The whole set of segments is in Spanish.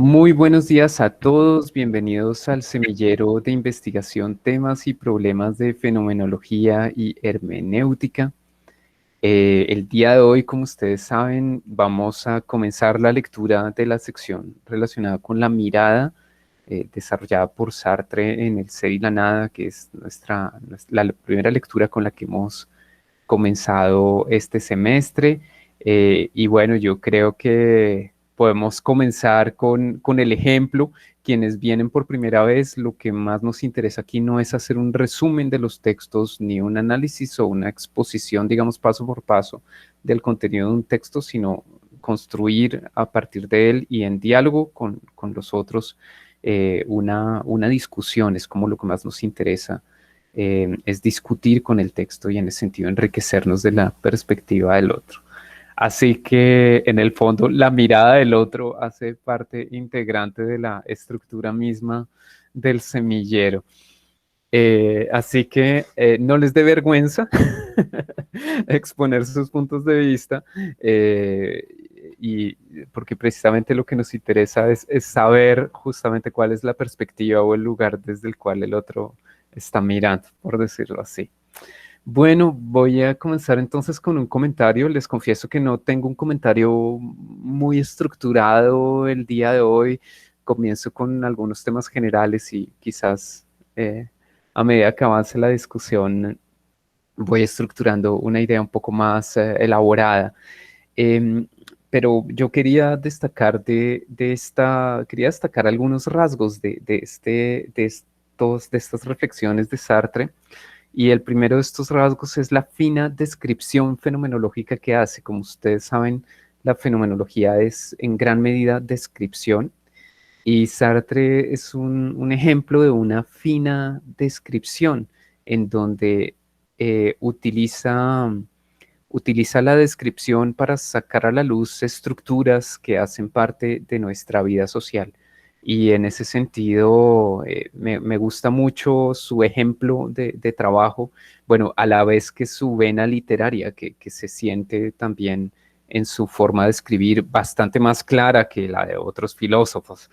Muy buenos días a todos, bienvenidos al semillero de investigación, temas y problemas de fenomenología y hermenéutica. El día de hoy, como ustedes saben, vamos a comenzar la lectura de la sección relacionada con la mirada, desarrollada por Sartre en El ser y la nada, que es la primera lectura con la que hemos comenzado este semestre. Y bueno, yo creo que podemos comenzar con el ejemplo. Quienes vienen por primera vez, lo que más nos interesa aquí no es hacer un resumen de los textos ni un análisis o una exposición, digamos, paso por paso del contenido de un texto, sino construir a partir de él y en diálogo con los otros una discusión, es como lo que más nos interesa, es discutir con el texto y en ese sentido enriquecernos de la perspectiva del otro. Así que en el fondo la mirada del otro hace parte integrante de la estructura misma del semillero. Así que no les dé vergüenza exponer sus puntos de vista, y porque precisamente lo que nos interesa es saber justamente cuál es la perspectiva o el lugar desde el cual el otro está mirando, por decirlo así. Bueno, voy a comenzar entonces con un comentario. Les confieso que no tengo un comentario muy estructurado el día de hoy. Comienzo con algunos temas generales y quizás eh, a medida que avance la discusión voy estructurando una idea un poco más elaborada. Em, pero yo quería destacar quería destacar algunos rasgos de estas reflexiones de Sartre, y el primero de estos rasgos es la fina descripción fenomenológica que hace. Como ustedes saben, la fenomenología es en gran medida descripción, y Sartre es un ejemplo de una fina descripción en donde utiliza la descripción para sacar a la luz estructuras que hacen parte de nuestra vida social. Y en ese sentido, me gusta mucho su ejemplo de trabajo, bueno, a la vez que su vena literaria, que se siente también en su forma de escribir bastante más clara que la de otros filósofos.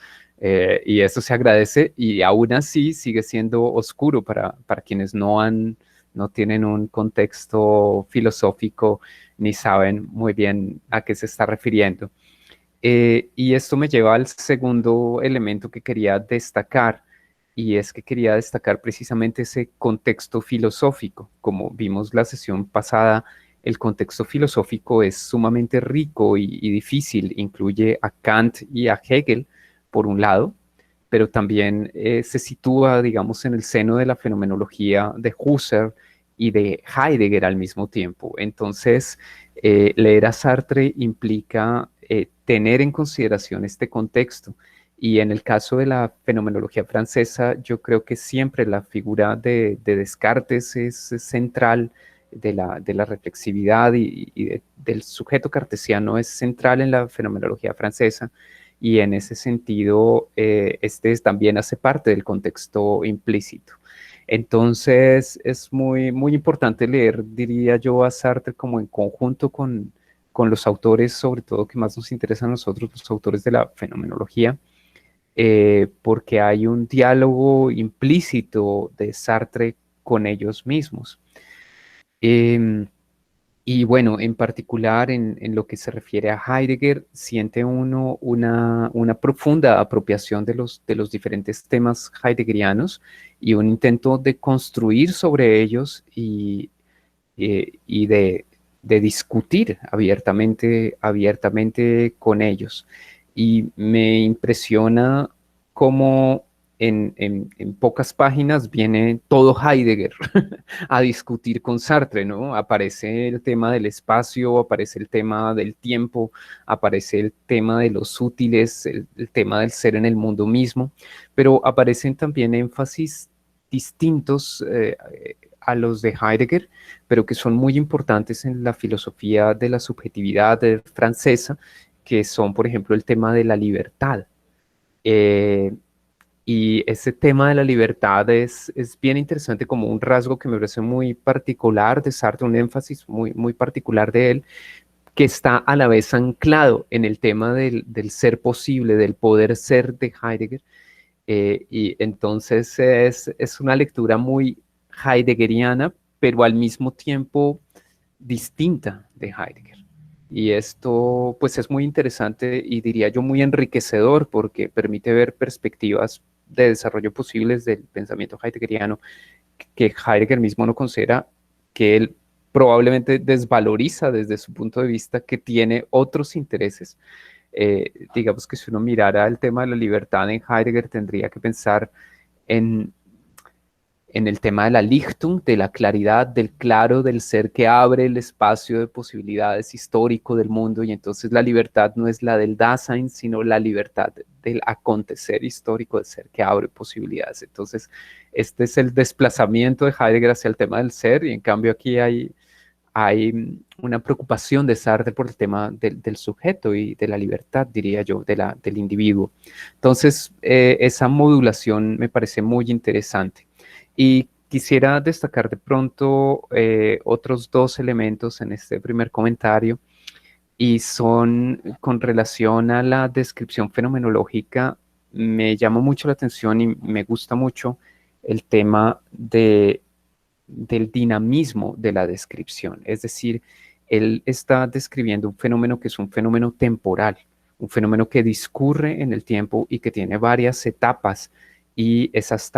Y eso se agradece, y aún así sigue siendo oscuro para quienes no tienen un contexto filosófico ni saben muy bien a qué se está refiriendo. Y esto me lleva al segundo elemento que quería destacar, y es que quería destacar precisamente ese contexto filosófico. Como vimos la sesión pasada, el contexto filosófico es sumamente rico y difícil. Incluye a Kant y a Hegel, por un lado, pero también se sitúa, digamos, en el seno de la fenomenología de Husserl y de Heidegger al mismo tiempo. Entonces, leer a Sartre implica tener en consideración este contexto. Y en el caso de la fenomenología francesa, yo creo que siempre la figura de Descartes es central, de la reflexividad del sujeto cartesiano es central en la fenomenología francesa, y en ese sentido, también hace parte del contexto implícito. Entonces, es muy, muy importante leer, diría yo, a Sartre como en conjunto con los autores, sobre todo que más nos interesan a nosotros, los autores de la fenomenología, porque hay un diálogo implícito de Sartre con ellos mismos. Em, y bueno, en particular en lo que se refiere a Heidegger, siente uno una profunda apropiación de los diferentes temas heideggerianos y un intento de construir sobre ellos y de discutir abiertamente con ellos. Y me impresiona cómo en pocas páginas viene todo Heidegger a discutir con Sartre, ¿no? Aparece el tema del espacio, aparece el tema del tiempo, aparece el tema de los útiles, el tema del ser en el mundo mismo, pero aparecen también énfasis distintos a los de Heidegger, pero que son muy importantes en la filosofía de la subjetividad francesa, que son, por ejemplo, el tema de la libertad. Eh, y ese tema de la libertad es bien interesante, como un rasgo que me parece muy particular de Sartre, un énfasis muy, muy particular de él, que está a la vez anclado en el tema del ser posible, del poder ser de Heidegger. Y entonces es una lectura muy heideggeriana, pero al mismo tiempo distinta de Heidegger. Y esto pues es muy interesante y diría yo muy enriquecedor porque permite ver perspectivas de desarrollo posibles del pensamiento heideggeriano que Heidegger mismo no considera, que él probablemente desvaloriza desde su punto de vista, que tiene otros intereses. Digamos que si uno mirara el tema de la libertad en Heidegger, tendría que pensar en, en el tema de la Lichtung, de la claridad, del claro, del ser que abre el espacio de posibilidades histórico del mundo, y entonces la libertad no es la del Dasein, sino la libertad del acontecer histórico, del ser que abre posibilidades. Entonces, este es el desplazamiento de Heidegger hacia el tema del ser, y en cambio aquí hay una preocupación de Sartre por el tema del sujeto y de la libertad, diría yo, del individuo. Entonces, esa modulación me parece muy interesante. Y quisiera destacar de pronto otros dos elementos en este primer comentario, y son con relación a la descripción fenomenológica. Me llama mucho la atención y me gusta mucho el tema del dinamismo de la descripción. Es decir, él está describiendo un fenómeno que es un fenómeno temporal, un fenómeno que discurre en el tiempo y que tiene varias etapas, y esas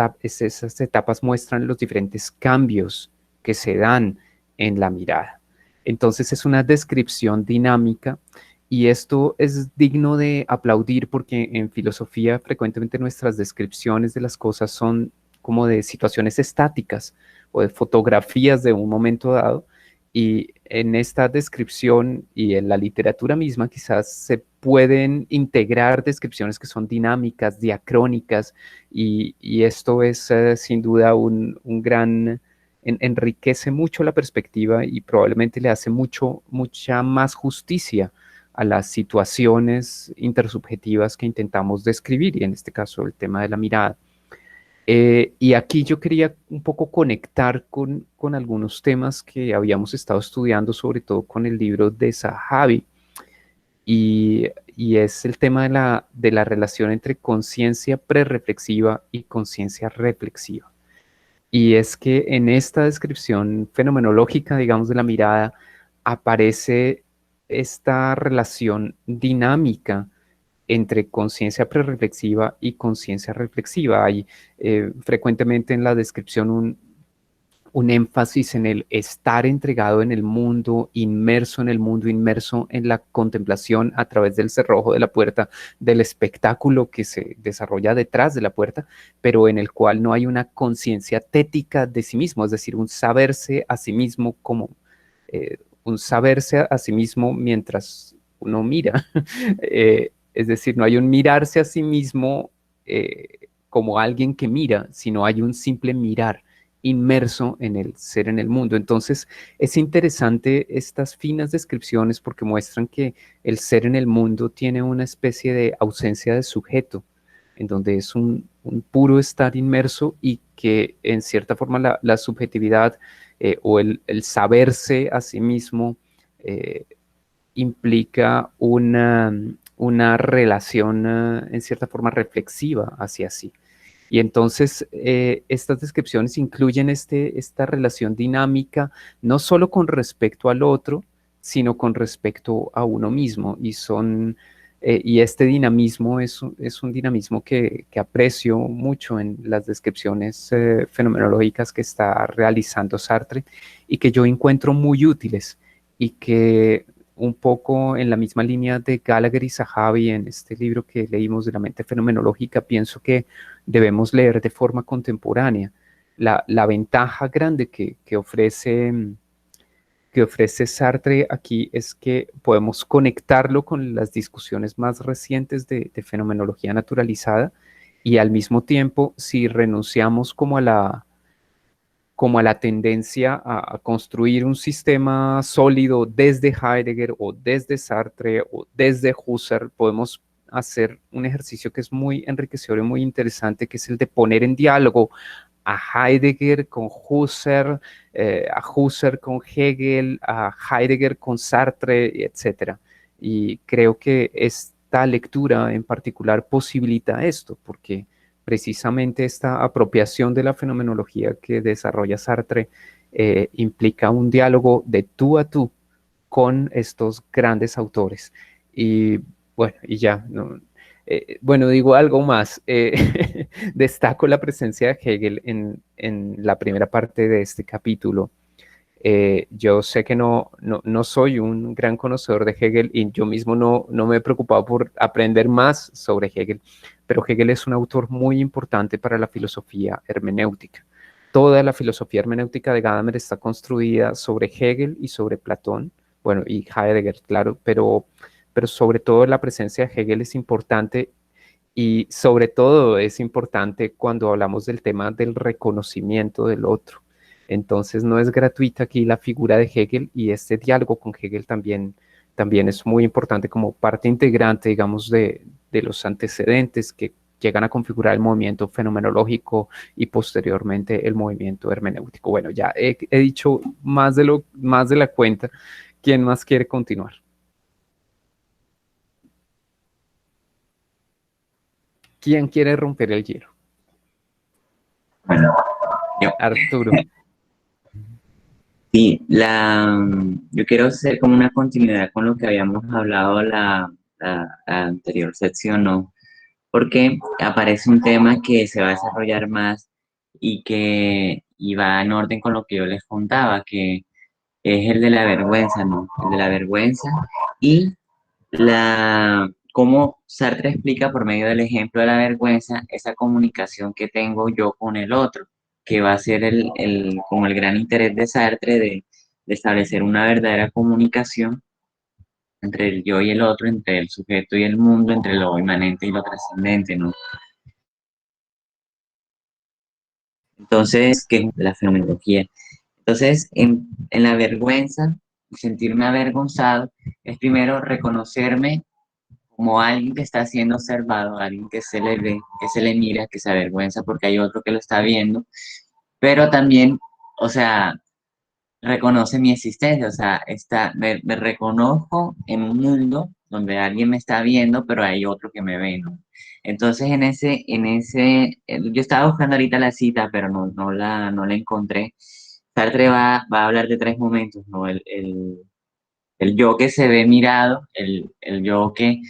etapas muestran los diferentes cambios que se dan en la mirada. Entonces es una descripción dinámica, y esto es digno de aplaudir porque en filosofía frecuentemente nuestras descripciones de las cosas son como de situaciones estáticas o de fotografías de un momento dado, y en esta descripción y en la literatura misma quizás se pueden integrar descripciones que son dinámicas, diacrónicas, y esto es sin duda un gran, enriquece mucho la perspectiva y probablemente le hace mucha más justicia a las situaciones intersubjetivas que intentamos describir, y en este caso el tema de la mirada. Y aquí yo quería un poco conectar con algunos temas que habíamos estado estudiando, sobre todo con el libro de Zahavi, y es el tema de la relación entre conciencia prerreflexiva y conciencia reflexiva. Y es que en esta descripción fenomenológica, digamos, de la mirada, aparece esta relación dinámica entre conciencia prerreflexiva y conciencia reflexiva. Hay frecuentemente en la descripción un énfasis en el estar entregado en el mundo, inmerso en la contemplación a través del cerrojo de la puerta, del espectáculo que se desarrolla detrás de la puerta, pero en el cual no hay una conciencia tética de sí mismo, es decir, un saberse a sí mismo como un saberse a sí mismo mientras uno mira. Es decir, no hay un mirarse a sí mismo como alguien que mira, sino hay un simple mirar inmerso en el ser en el mundo. Entonces, es interesante estas finas descripciones porque muestran que el ser en el mundo tiene una especie de ausencia de sujeto, en donde es un puro estar inmerso, y que en cierta forma la subjetividad o el saberse a sí mismo eh, implica una relación en cierta forma reflexiva hacia sí. Y entonces estas descripciones incluyen esta relación dinámica, no solo con respecto al otro, sino con respecto a uno mismo. Y este dinamismo es un dinamismo que aprecio mucho en las descripciones fenomenológicas que está realizando Sartre, y que yo encuentro muy útiles, y que un poco en la misma línea de Gallagher y Zahavi en este libro que leímos de la mente fenomenológica, pienso que debemos leer de forma contemporánea. La ventaja grande que ofrece Sartre aquí es que podemos conectarlo con las discusiones más recientes de fenomenología naturalizada, y al mismo tiempo, si renunciamos como a la tendencia a construir un sistema sólido desde Heidegger o desde Sartre o desde Husserl, podemos hacer un ejercicio que es muy enriquecedor y muy interesante, que es el de poner en diálogo Heidegger con Husserl, a Husserl con Hegel, a Heidegger con Sartre, etcétera. Y creo que esta lectura en particular posibilita esto, porque precisamente esta apropiación de la fenomenología que desarrolla Sartre implica un diálogo de tú a tú con estos grandes autores. Y bueno, y ya, no, bueno, digo algo más. Destaco la presencia de Hegel en la primera parte de este capítulo. Yo sé que no soy un gran conocedor de Hegel y yo mismo no me he preocupado por aprender más sobre Hegel, pero Hegel es un autor muy importante para la filosofía hermenéutica. Toda la filosofía hermenéutica de Gadamer está construida sobre Hegel y sobre Platón, bueno, y Heidegger, claro, pero sobre todo la presencia de Hegel es importante y sobre todo es importante cuando hablamos del tema del reconocimiento del otro. Entonces no es gratuita aquí la figura de Hegel y este diálogo con Hegel también es muy importante como parte integrante, digamos, de los antecedentes que llegan a configurar el movimiento fenomenológico y posteriormente el movimiento hermenéutico. Bueno, ya he dicho más de la cuenta. ¿Quién más quiere continuar? ¿Quién quiere romper el hielo? Bueno, yo, Arturo. sí, yo quiero hacer como una continuidad con lo que habíamos hablado la anterior sección, ¿no? Porque aparece un tema que se va a desarrollar más y va en orden con lo que yo les contaba, que es el de la vergüenza, ¿no? El de la vergüenza y cómo Sartre explica por medio del ejemplo de la vergüenza esa comunicación que tengo yo con el otro, que va a ser como el gran interés de Sartre de establecer una verdadera comunicación entre el yo y el otro, entre el sujeto y el mundo, entre lo inmanente y lo trascendente, ¿no? Entonces, ¿qué es la fenomenología? Entonces, en la vergüenza, sentirme avergonzado, es primero reconocerme como alguien que está siendo observado, alguien que se le ve, que se le mira, que se avergüenza porque hay otro que lo está viendo, pero también, o sea, reconoce mi existencia, o sea, me reconozco en un mundo donde alguien me está viendo, pero hay otro que me ve, ¿no? Entonces, yo estaba buscando ahorita la cita, pero no la encontré. Sartre va a hablar de tres momentos, ¿no? El yo que se ve mirado, el yo que,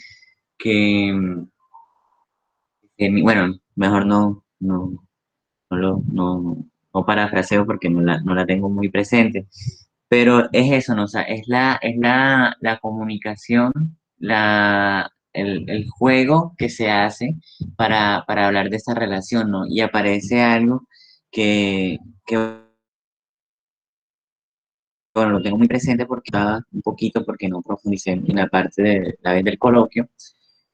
bueno, mejor no parafraseo porque no la tengo muy presente, pero es eso, ¿no? O sea, la comunicación, el juego que se hace para hablar de esta relación, ¿no? Y aparece algo que bueno, lo tengo muy presente porque estaba un poquito, porque no profundicé en la parte de la vez del coloquio,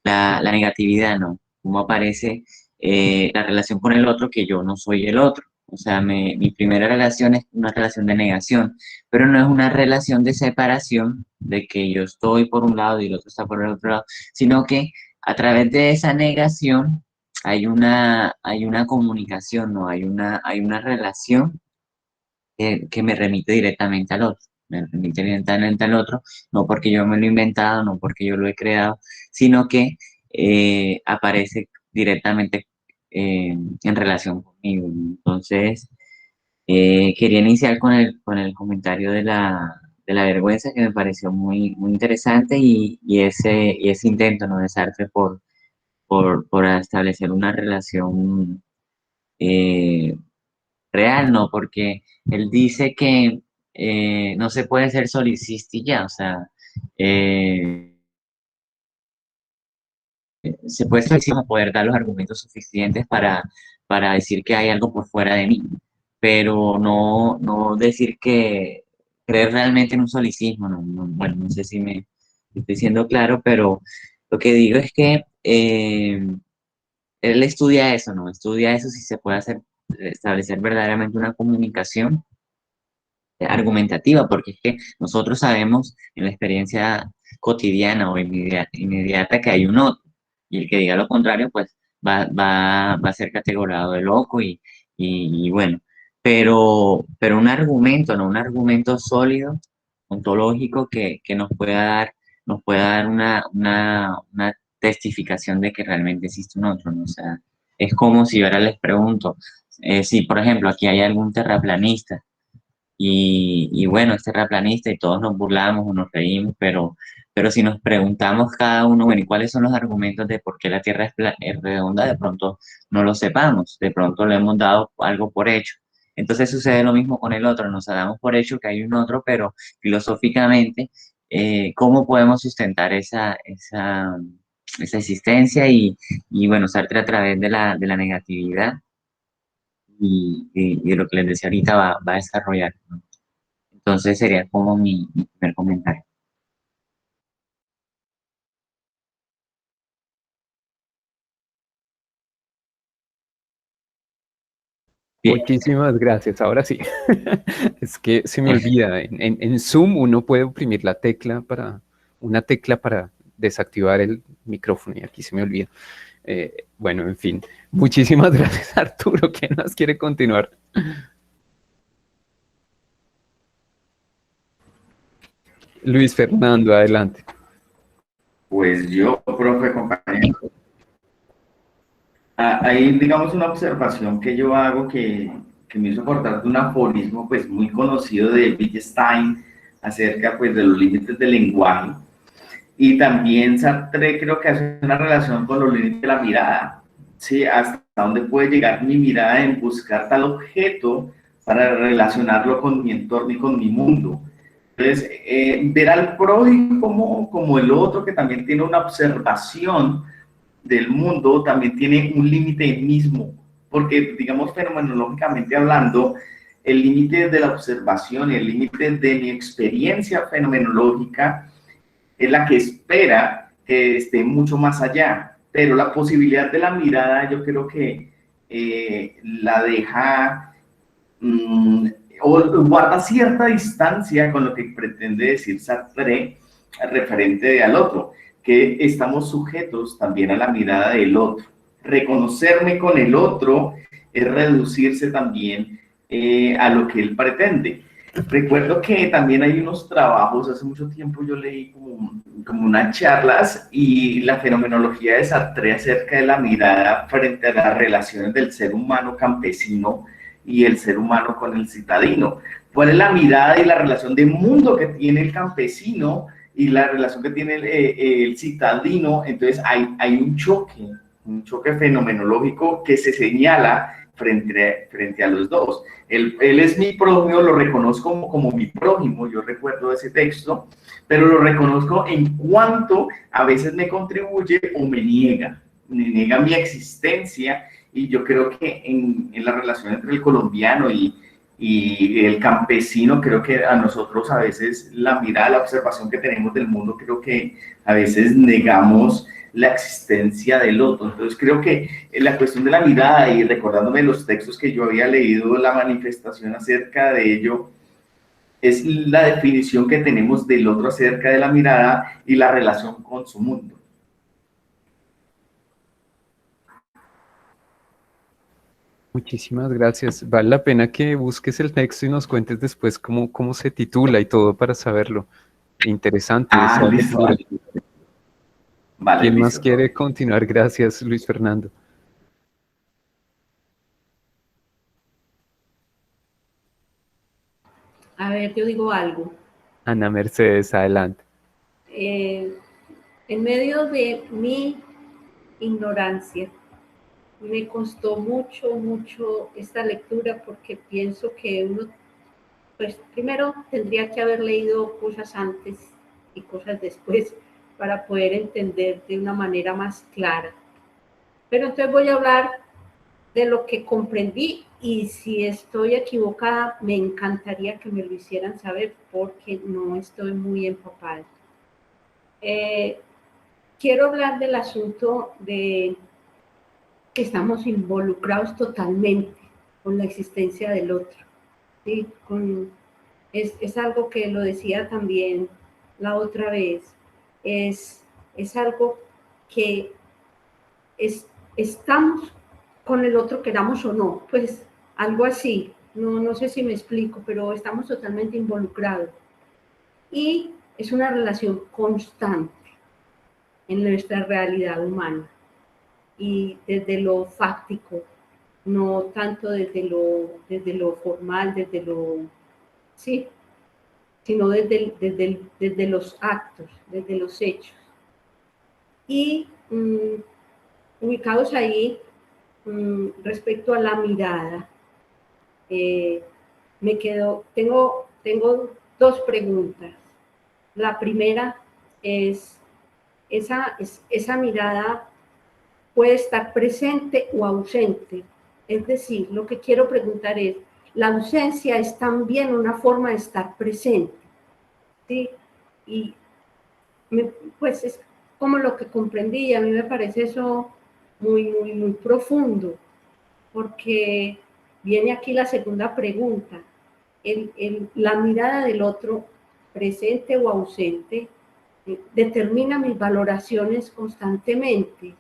la negatividad, ¿no? Cómo aparece la relación con el otro, que yo no soy el otro. O sea, mi primera relación es una relación de negación, pero no es una relación de separación, de que yo estoy por un lado y el otro está por el otro lado, sino que a través de esa negación hay una comunicación, ¿no? Hay una relación que me remite directamente al otro. Me remite directamente al otro, no porque yo me lo he inventado, no porque yo lo he creado, sino que aparece directamente en relación conmigo. Entonces, quería iniciar con el comentario de la vergüenza, que me pareció muy interesante, y ese intento, ¿no? De Sartre por establecer una relación eh, real, no, porque él dice que no se puede ser solicista y ya, o sea, eh, se puede ser como poder dar los argumentos suficientes para decir que hay algo por fuera de mí, pero no decir que creer realmente en un solicismo, bueno, no sé si me estoy siendo claro, pero lo que digo es que él estudia eso, ¿no? Estudia eso si se puede establecer verdaderamente una comunicación argumentativa, porque es que nosotros sabemos en la experiencia cotidiana o inmediata que hay un otro, y el que diga lo contrario, pues va a ser categorizado de loco y bueno, pero un argumento, ¿no? Un argumento sólido, ontológico, que nos pueda dar una testificación de que realmente existe un otro, ¿no? O sea, es como si yo ahora les pregunto, si por ejemplo aquí hay algún terraplanista, y bueno, es terraplanista y todos nos burlamos o nos reímos, pero si nos preguntamos cada uno, bueno, ¿y cuáles son los argumentos de por qué la Tierra es redonda? De pronto no lo sepamos, de pronto le hemos dado algo por hecho. Entonces sucede lo mismo con el otro, nos damos por hecho que hay un otro, pero filosóficamente, ¿cómo podemos sustentar esa existencia? Y bueno, Sartre a través de la negatividad y de lo que les decía ahorita va a desarrollar, ¿no? Entonces sería como mi primer comentario. Bien, Muchísimas gracias. Ahora sí. Es que se me olvida. En Zoom uno puede oprimir la tecla para una tecla para desactivar el micrófono y aquí se me olvida. Bueno, en fin. Muchísimas gracias, Arturo. ¿Quién más quiere continuar? Luis Fernando, adelante. Pues yo, profe, compañero, hay, digamos, una observación que yo hago que me hizo acordar de un aforismo, pues, muy conocido de Wittgenstein acerca, pues, de los límites del lenguaje. Y también Sartre creo que hace una relación con los límites de la mirada, ¿sí? Hasta dónde puede llegar mi mirada en buscar tal objeto para relacionarlo con mi entorno y con mi mundo. Entonces, ver al prójimo como el otro que también tiene una observación del mundo, también tiene un límite mismo, porque digamos fenomenológicamente hablando, el límite de la observación y el límite de mi experiencia fenomenológica es la que espera que esté mucho más allá, pero la posibilidad de la mirada yo creo que la deja o guarda cierta distancia con lo que pretende decir Sartre referente al otro, que estamos sujetos también a la mirada del otro. Reconocerme con el otro es reducirse también a lo que él pretende. Recuerdo que también hay unos trabajos, hace mucho tiempo yo leí como unas charlas y la fenomenología de Sartre acerca de la mirada frente a las relaciones del ser humano campesino y el ser humano con el citadino. ¿Cuál es la mirada y la relación de mundo que tiene el campesino y la relación que tiene el citadino? Entonces hay un choque fenomenológico que se señala frente a los dos. Él es mi prójimo, lo reconozco como mi prójimo, yo recuerdo ese texto, pero lo reconozco en cuanto a veces me contribuye o me niega mi existencia, y yo creo que en la relación entre el colombiano y el campesino, creo que a nosotros a veces la mirada, la observación que tenemos del mundo, creo que a veces negamos la existencia del otro. Entonces creo que la cuestión de la mirada, y recordándome los textos que yo había leído, la manifestación acerca de ello, es la definición que tenemos del otro acerca de la mirada y la relación con su mundo. Muchísimas gracias. Vale la pena que busques el texto y nos cuentes después cómo se titula y todo para saberlo. Interesante esa Listo, lectura. vale, ¿Quién más listo, quiere profe. continuar? Gracias, Luis Fernando. A ver, yo digo algo. Ana Mercedes, adelante. Eh, en medio de mi ignorancia, me costó mucho esta lectura porque pienso que uno, pues primero tendría que haber leído cosas antes y cosas después para poder entender de una manera más clara. Pero entonces voy a hablar de lo que comprendí, y si estoy equivocada, me encantaría que me lo hicieran saber porque no estoy muy empapada. Quiero hablar del asunto de que estamos involucrados totalmente con la existencia del otro, ¿sí? Es algo que lo decía también la otra vez, es algo que estamos con el otro, queramos o no, pues algo así. No sé si me explico, pero estamos totalmente involucrados. Y es una relación constante en nuestra realidad humana y desde lo fáctico, no tanto desde lo formal, sí, sino desde los actos, desde los hechos. Y ubicados ahí, respecto a la mirada, tengo dos preguntas. La primera es, esa mirada puede estar presente o ausente. Es decir, lo que quiero preguntar es, ¿la ausencia es también una forma de estar presente? ¿Sí? Y pues es como lo que comprendí, y a mí me parece eso muy profundo, porque viene aquí la segunda pregunta. La mirada del otro, presente o ausente, determina mis valoraciones constantemente.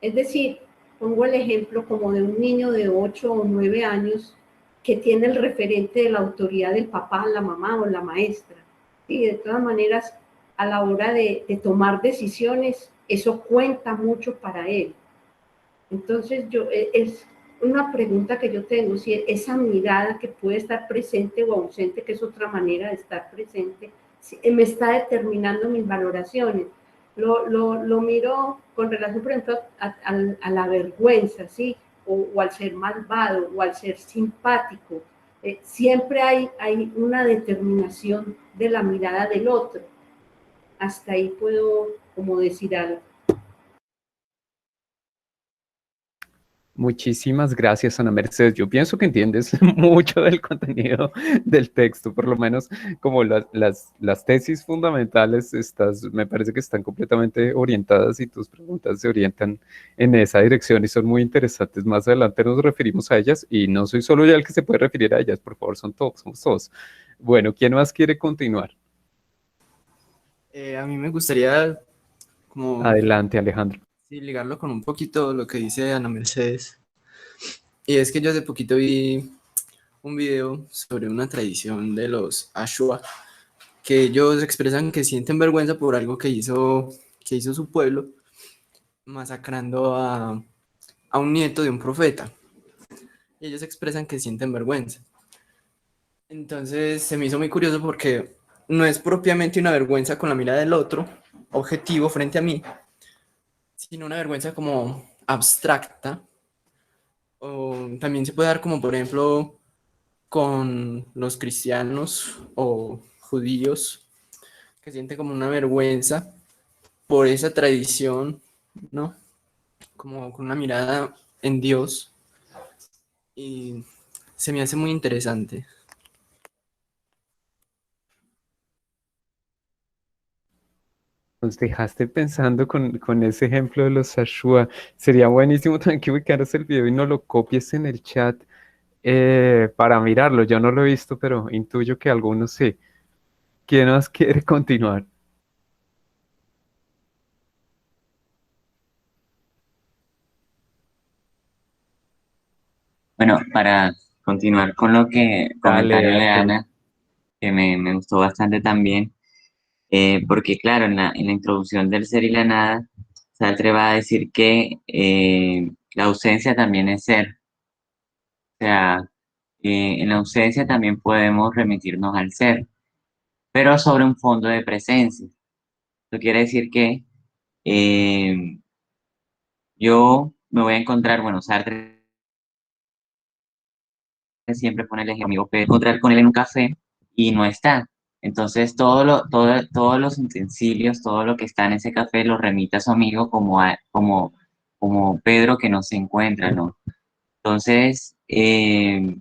Es decir, pongo el ejemplo como de un niño de 8 o 9 años que tiene el referente de la autoridad del papá, la mamá o la maestra. Y de todas maneras, a la hora de tomar decisiones, eso cuenta mucho para él. Entonces, es una pregunta que yo tengo, si esa mirada que puede estar presente o ausente, que es otra manera de estar presente, me está determinando mis valoraciones. Lo miro con relación, por ejemplo, a la vergüenza, ¿sí? O al ser malvado, o al ser simpático. Siempre hay una determinación de la mirada del otro. Hasta ahí puedo como decir algo. Muchísimas gracias, Ana Mercedes. Yo pienso que entiendes mucho del contenido del texto, por lo menos como las tesis fundamentales, me parece que están completamente orientadas y tus preguntas se orientan en esa dirección y son muy interesantes. Más adelante nos referimos a ellas y no soy solo yo el que se puede referir a ellas, por favor, somos todos. Bueno, ¿quién más quiere continuar? A mí me gustaría como Adelante, Alejandro. sí, ligarlo con un poquito lo que dice Ana Mercedes. Y es que yo hace poquito vi un video sobre una tradición de los Ashua, que ellos expresan que sienten vergüenza por algo que hizo su pueblo, masacrando a un nieto de un profeta. Y ellos expresan que sienten vergüenza. Entonces se me hizo muy curioso porque no es propiamente una vergüenza con la mirada del otro, objetivo frente a mí, sino una vergüenza como abstracta. O también se puede dar como, por ejemplo, con los cristianos o judíos, que sienten como una vergüenza por esa tradición, ¿no? Como con una mirada en Dios. Y se me hace muy interesante. Nos dejaste pensando con ese ejemplo de los Ashua. Sería buenísimo también que ubicaras el video y no lo copies en el chat para mirarlo. Yo no lo he visto, pero intuyo que algunos sí. ¿Quién más quiere continuar? Bueno, para continuar con lo que Dale, comentario de dale. Ana, que me gustó bastante también, porque claro, en la introducción del ser y la nada, Sartre va a decir que la ausencia también es ser. O sea, en la ausencia también podemos remitirnos al ser, pero sobre un fondo de presencia. Eso quiere decir que eh, yo me voy a encontrar, bueno, Sartre siempre pone el ejemplo, puedo encontrar con él en un café y no está. Entonces, todos los utensilios, todo lo que está en ese café lo remite a su amigo como Pedro que no se encuentra, ¿no? Entonces, el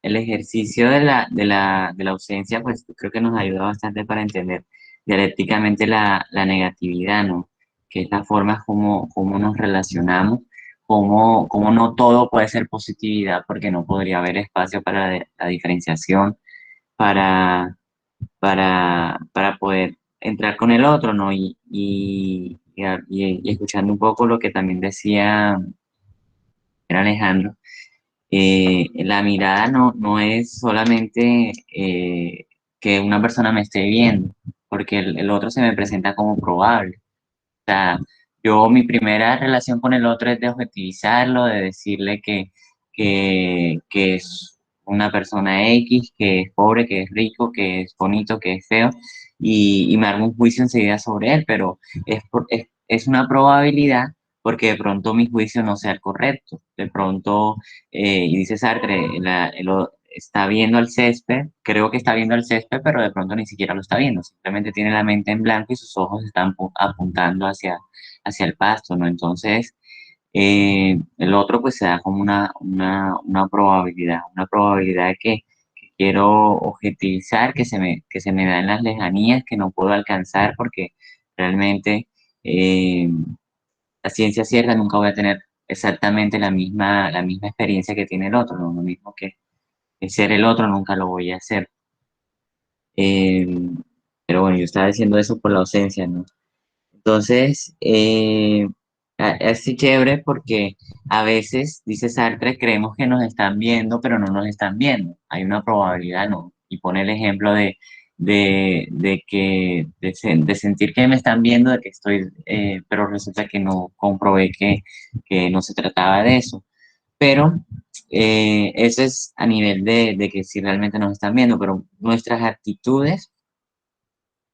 ejercicio de la ausencia, pues creo que nos ayuda bastante para entender dialécticamente la negatividad, ¿no? Que es la forma como nos relacionamos, como no todo puede ser positividad, porque no podría haber espacio para la diferenciación, para, para poder entrar con el otro, ¿no? Y escuchando un poco lo que también decía era Alejandro, La mirada no es solamente que una persona me esté viendo, porque el otro se me presenta como probable. O sea, mi primera relación con el otro es de objetivizarlo, de decirle que es una persona X, que es pobre, que es rico, que es bonito, que es feo, y me hago un juicio enseguida sobre él, pero es una probabilidad porque de pronto mi juicio no sea el correcto. De pronto, y dice Sartre, está viendo el césped, creo que está viendo el césped, pero de pronto ni siquiera lo está viendo, simplemente tiene la mente en blanco y sus ojos están apuntando hacia el pasto, ¿no? Entonces, el otro pues se da como una probabilidad que quiero objetivizar, que se me da en las lejanías, que no puedo alcanzar porque realmente eh, la ciencia cierta nunca voy a tener exactamente la misma experiencia que tiene el otro, ¿no? Lo mismo que ser el otro nunca lo voy a hacer. Eh, pero bueno, yo estaba diciendo eso por la ausencia, ¿no? Entonces, es sí chévere porque a veces, dice Sartre, creemos que nos están viendo, pero no nos están viendo. Hay una probabilidad, ¿no? Y pone el ejemplo de sentir que me están viendo, de que estoy, pero resulta que no comprobé que no se trataba de eso. Pero eso es a nivel de que si realmente nos están viendo, pero nuestras actitudes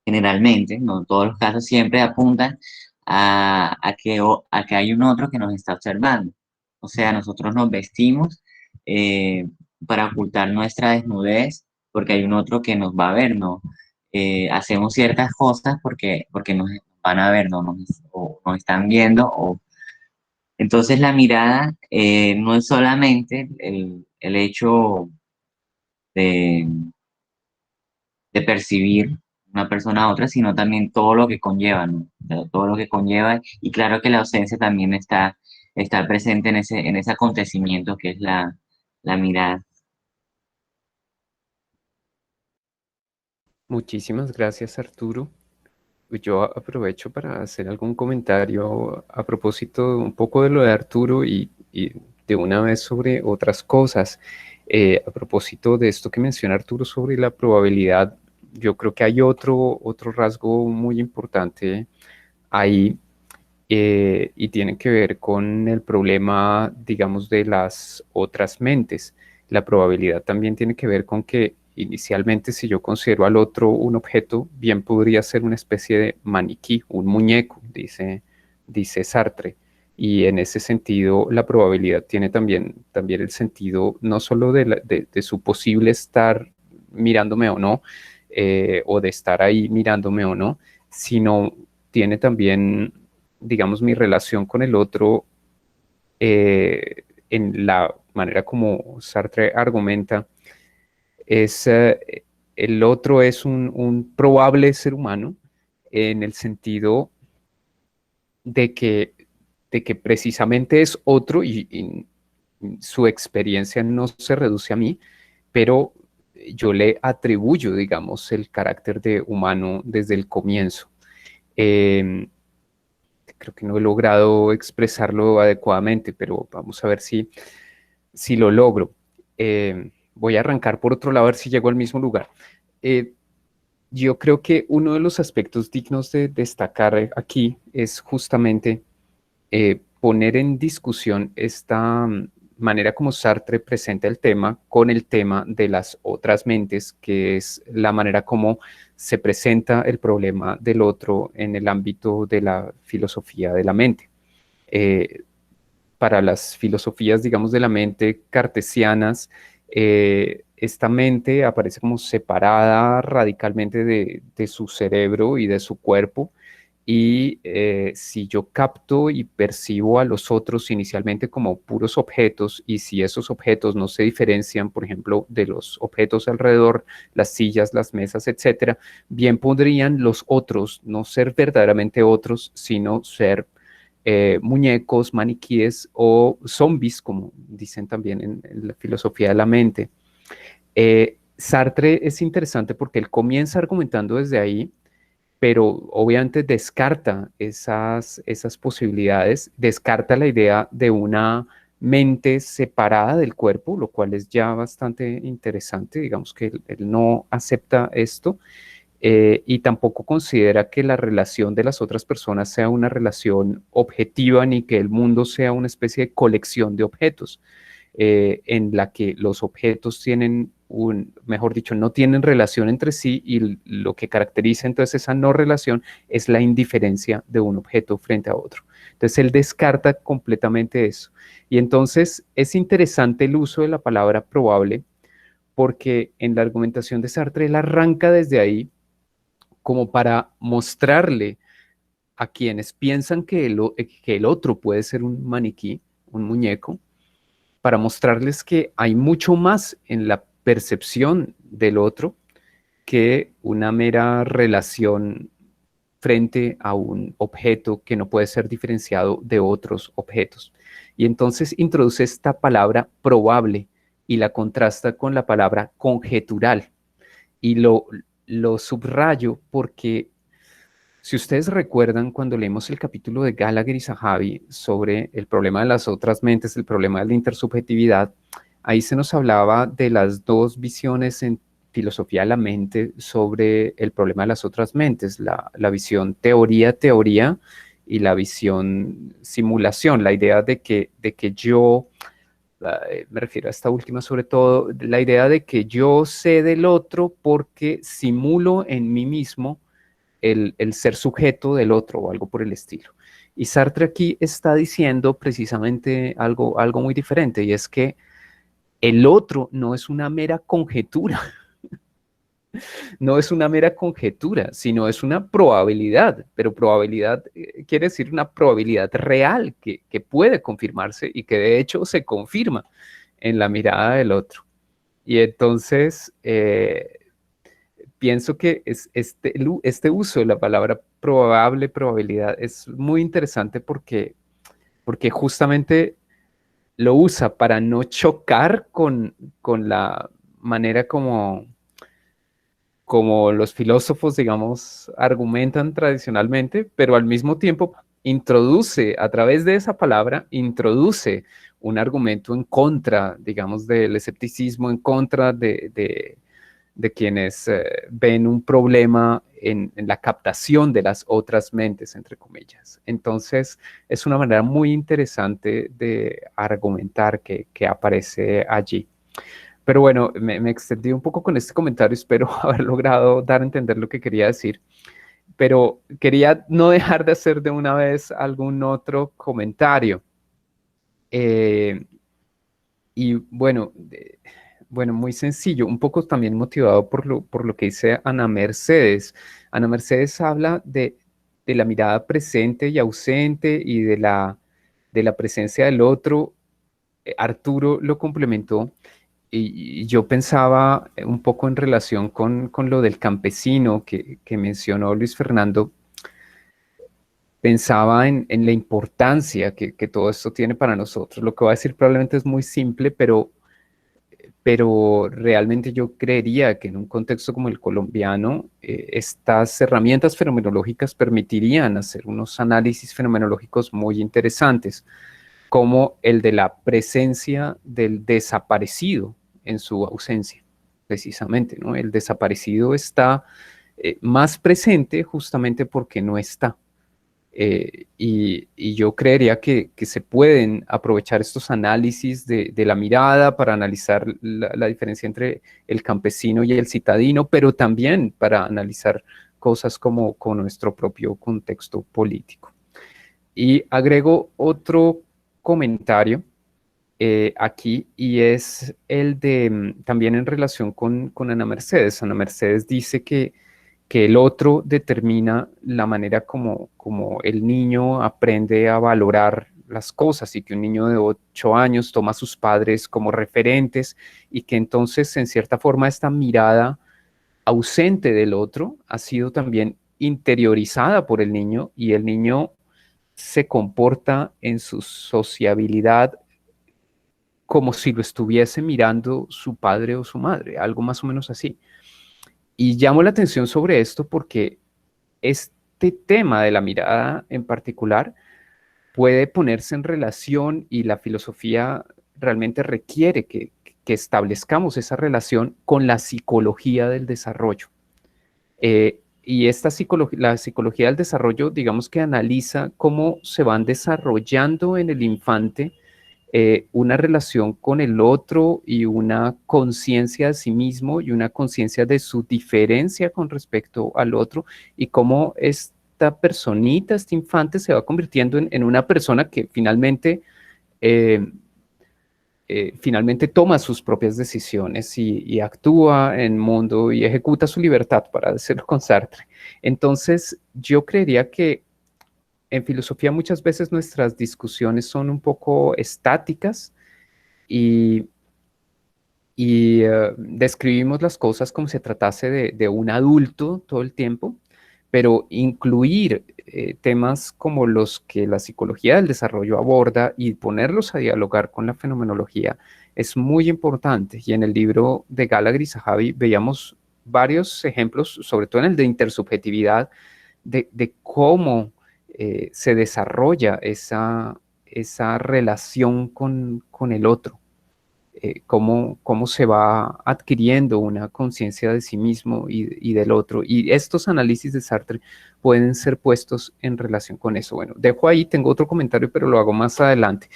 generalmente, no en todos los casos, siempre apuntan a que hay un otro que nos está observando. O sea, nosotros nos vestimos eh, para ocultar nuestra desnudez porque hay un otro que nos va a ver, ¿no? Hacemos ciertas cosas porque nos van a ver, ¿no? O nos están viendo. Entonces la mirada no es solamente el hecho de percibir una persona a otra, sino también todo lo que conlleva, ¿no? O sea, todo lo que conlleva, y claro que la ausencia también está presente en ese acontecimiento que es la mirada. Muchísimas gracias, Arturo. Yo aprovecho para hacer algún comentario a propósito un poco de lo de Arturo y de una vez sobre otras cosas. A propósito de esto que menciona Arturo sobre la probabilidad, yo creo que hay otro rasgo muy importante ahí y tiene que ver con el problema, digamos, de las otras mentes. La probabilidad también tiene que ver con que inicialmente si yo considero al otro un objeto, bien podría ser una especie de maniquí, un muñeco, dice Sartre. Y en ese sentido, la probabilidad tiene también el sentido no solo de su posible estar mirándome o no, o de estar ahí mirándome o no, sino tiene también, digamos, mi relación con el otro en la manera como Sartre argumenta, es el otro es un probable ser humano en el sentido de que, de que precisamente es otro y su experiencia no se reduce a mí, pero yo le atribuyo, digamos, el carácter de humano desde el comienzo. Eh, Creo que no he logrado expresarlo adecuadamente, pero vamos a ver si lo logro. Voy a arrancar por otro lado, a ver si llego al mismo lugar. Eh, yo creo que uno de los aspectos dignos de destacar aquí es justamente poner en discusión esta manera como Sartre presenta el tema con el tema de las otras mentes, que es la manera como se presenta el problema del otro en el ámbito de la filosofía de la mente. Eh, para las filosofías, digamos, de la mente cartesianas, esta mente aparece como separada radicalmente de su cerebro y de su cuerpo. Y si yo capto y percibo a los otros inicialmente como puros objetos, y si esos objetos no se diferencian, por ejemplo, de los objetos alrededor, las sillas, las mesas, etcétera, bien podrían los otros no ser verdaderamente otros, sino ser muñecos, maniquíes o zombies, como dicen también en la filosofía de la mente. Sartre es interesante porque él comienza argumentando desde ahí, pero obviamente descarta esas posibilidades, descarta la idea de una mente separada del cuerpo, lo cual es ya bastante interesante. Digamos que él no acepta esto. Y tampoco considera que la relación de las otras personas sea una relación objetiva, ni que el mundo sea una especie de colección de objetos, en la que los objetos tienen mejor dicho, no tienen relación entre sí, y lo que caracteriza entonces esa no relación es la indiferencia de un objeto frente a otro. Entonces él descarta completamente eso. Y entonces es interesante el uso de la palabra probable, porque en la argumentación de Sartre él arranca desde ahí como para mostrarle a quienes piensan que el otro puede ser un maniquí, un muñeco, para mostrarles que hay mucho más en la percepción del otro que una mera relación frente a un objeto que no puede ser diferenciado de otros objetos. Y entonces introduce esta palabra probable y la contrasta con la palabra conjetural. Y lo subrayo porque, si ustedes recuerdan, cuando leímos el capítulo de Gallagher y Zahavi sobre el problema de las otras mentes, el problema de la intersubjetividad, ahí se nos hablaba de las dos visiones en filosofía de la mente sobre el problema de las otras mentes, la visión teoría-teoría y la visión simulación, la idea de que yo, me refiero a esta última sobre todo, la idea de que yo sé del otro porque simulo en mí mismo el ser sujeto del otro o algo por el estilo. Y Sartre aquí está diciendo precisamente algo muy diferente, y es que el otro no es una mera conjetura, no es una mera conjetura, sino es una probabilidad, pero probabilidad quiere decir una probabilidad real que puede confirmarse y que de hecho se confirma en la mirada del otro. Y entonces pienso que este uso de la palabra probable, probabilidad, es muy interesante porque justamente lo usa para no chocar con la manera como los filósofos, digamos, argumentan tradicionalmente, pero al mismo tiempo introduce, a través de esa palabra, introduce un argumento en contra, digamos, del escepticismo, en contra de quienes ven un problema en la captación de las otras mentes, entre comillas. Entonces, es una manera muy interesante de argumentar que aparece allí. Pero bueno, me extendí un poco con este comentario, espero haber logrado dar a entender lo que quería decir, pero quería no dejar de hacer de una vez algún otro comentario. Y bueno, muy sencillo, un poco también motivado por lo que dice Ana Mercedes. Ana Mercedes habla de la mirada presente y ausente y de la presencia del otro. Arturo lo complementó, y yo pensaba un poco en relación con lo del campesino que mencionó Luis Fernando. Pensaba en la importancia que todo esto tiene para nosotros. Lo que voy a decir probablemente es muy simple, pero realmente yo creería que en un contexto como el colombiano, estas herramientas fenomenológicas permitirían hacer unos análisis fenomenológicos muy interesantes, como el de la presencia del desaparecido en su ausencia, precisamente, ¿no? El desaparecido está más presente justamente porque no está. Y yo creería que se pueden aprovechar estos análisis de la mirada para analizar la diferencia entre el campesino y el citadino, pero también para analizar cosas como con nuestro propio contexto político. Y agrego otro comentario aquí, y es el de, también en relación con Ana Mercedes. Ana Mercedes dice que el otro determina la manera como el niño aprende a valorar las cosas, y que un niño de 8 años toma a sus padres como referentes, y que entonces en cierta forma esta mirada ausente del otro ha sido también interiorizada por el niño, y el niño se comporta en su sociabilidad como si lo estuviese mirando su padre o su madre, algo más o menos así. Y llamo la atención sobre esto porque este tema de la mirada en particular puede ponerse en relación y la filosofía realmente requiere que establezcamos esa relación con la psicología del desarrollo. Y la psicología del desarrollo, digamos que analiza cómo se van desarrollando en el infante una relación con el otro y una conciencia de sí mismo y una conciencia de su diferencia con respecto al otro y cómo esta personita, este infante se va convirtiendo en una persona que eh, finalmente toma sus propias decisiones y actúa en mundo y ejecuta su libertad, para decirlo con Sartre. Entonces, yo creería que en filosofía muchas veces nuestras discusiones son un poco estáticas y, describimos las cosas como si se tratase de un adulto todo el tiempo, pero incluir temas como los que la psicología del desarrollo aborda y ponerlos a dialogar con la fenomenología es muy importante. Y en el libro de Gallagher y Zahavi veíamos varios ejemplos, sobre todo en el de intersubjetividad, de cómo se desarrolla esa relación con el otro. Cómo se va adquiriendo una conciencia de sí mismo y del otro. Y estos análisis de Sartre pueden ser puestos en relación con eso. Bueno, dejo ahí, tengo otro comentario, pero lo hago más adelante.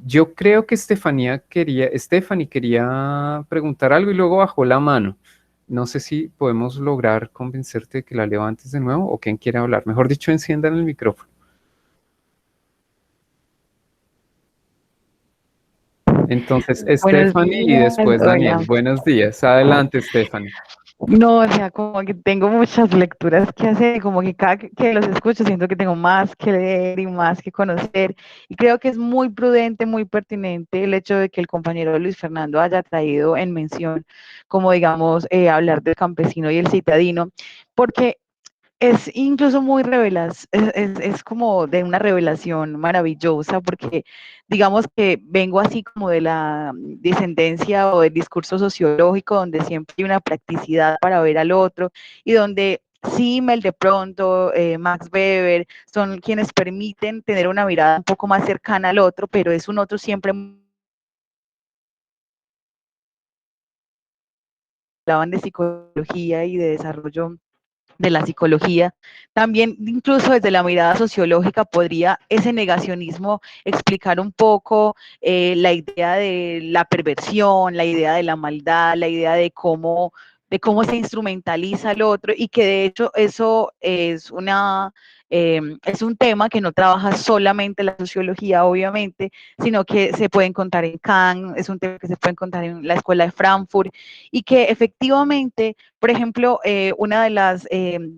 Yo creo que Stephanie quería preguntar algo y luego bajó la mano. No sé si podemos lograr convencerte de que la levantes de nuevo o quién quiere hablar. Mejor dicho, enciendan el micrófono. Entonces, Stephanie y después Daniel. Hola. Buenos días. Adelante, Stephanie. No, o sea, como que tengo muchas lecturas que hacer y como que cada que los escucho siento que tengo más que leer y más que conocer. Y creo que es muy prudente, muy pertinente el hecho de que el compañero Luis Fernando haya traído en mención, como digamos, hablar del campesino y el citadino, porque es incluso muy es como de una revelación maravillosa, porque digamos que vengo así como de la descendencia o del discurso sociológico, donde siempre hay una practicidad para ver al otro y donde Simmel de pronto, Max Weber, son quienes permiten tener una mirada un poco más cercana al otro, pero es un otro siempre. Hablaban de psicología y de desarrollo de la psicología, también incluso desde la mirada sociológica podría ese negacionismo explicar un poco la idea de la perversión, la idea de la maldad, la idea de cómo se instrumentaliza el otro y que de hecho eso es un tema que no trabaja solamente la sociología, obviamente, sino que se puede encontrar en Kant, es un tema que se puede encontrar en la Escuela de Frankfurt y que efectivamente, por ejemplo, una de las,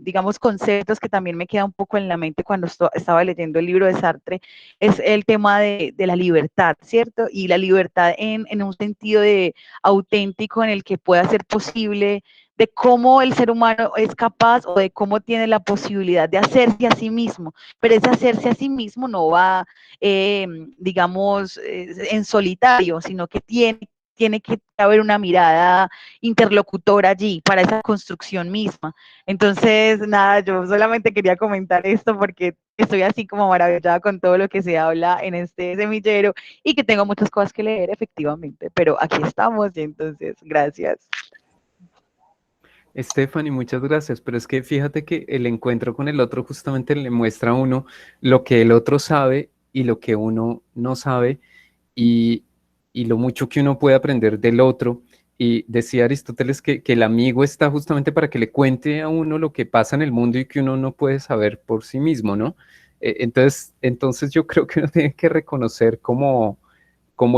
digamos, conceptos que también me queda un poco en la mente cuando estaba leyendo el libro de Sartre es el tema de la libertad, ¿cierto? Y la libertad en un sentido de auténtico en el que pueda ser posible de cómo el ser humano es capaz o de cómo tiene la posibilidad de hacerse a sí mismo, pero ese hacerse a sí mismo no va, digamos, en solitario, sino que tiene que haber una mirada interlocutora allí para esa construcción misma. Entonces, nada, yo solamente quería comentar esto porque estoy así como maravillada con todo lo que se habla en este semillero y que tengo muchas cosas que leer, efectivamente, pero aquí estamos y entonces, gracias. Stephanie, muchas gracias, pero es que fíjate que el encuentro con el otro justamente le muestra a uno lo que el otro sabe y lo que uno no sabe y, y lo mucho que uno puede aprender del otro. Y decía Aristóteles que el amigo está justamente para que le cuente a uno lo que pasa en el mundo y que uno no puede saber por sí mismo, ¿no? Entonces yo creo que uno tiene que reconocer como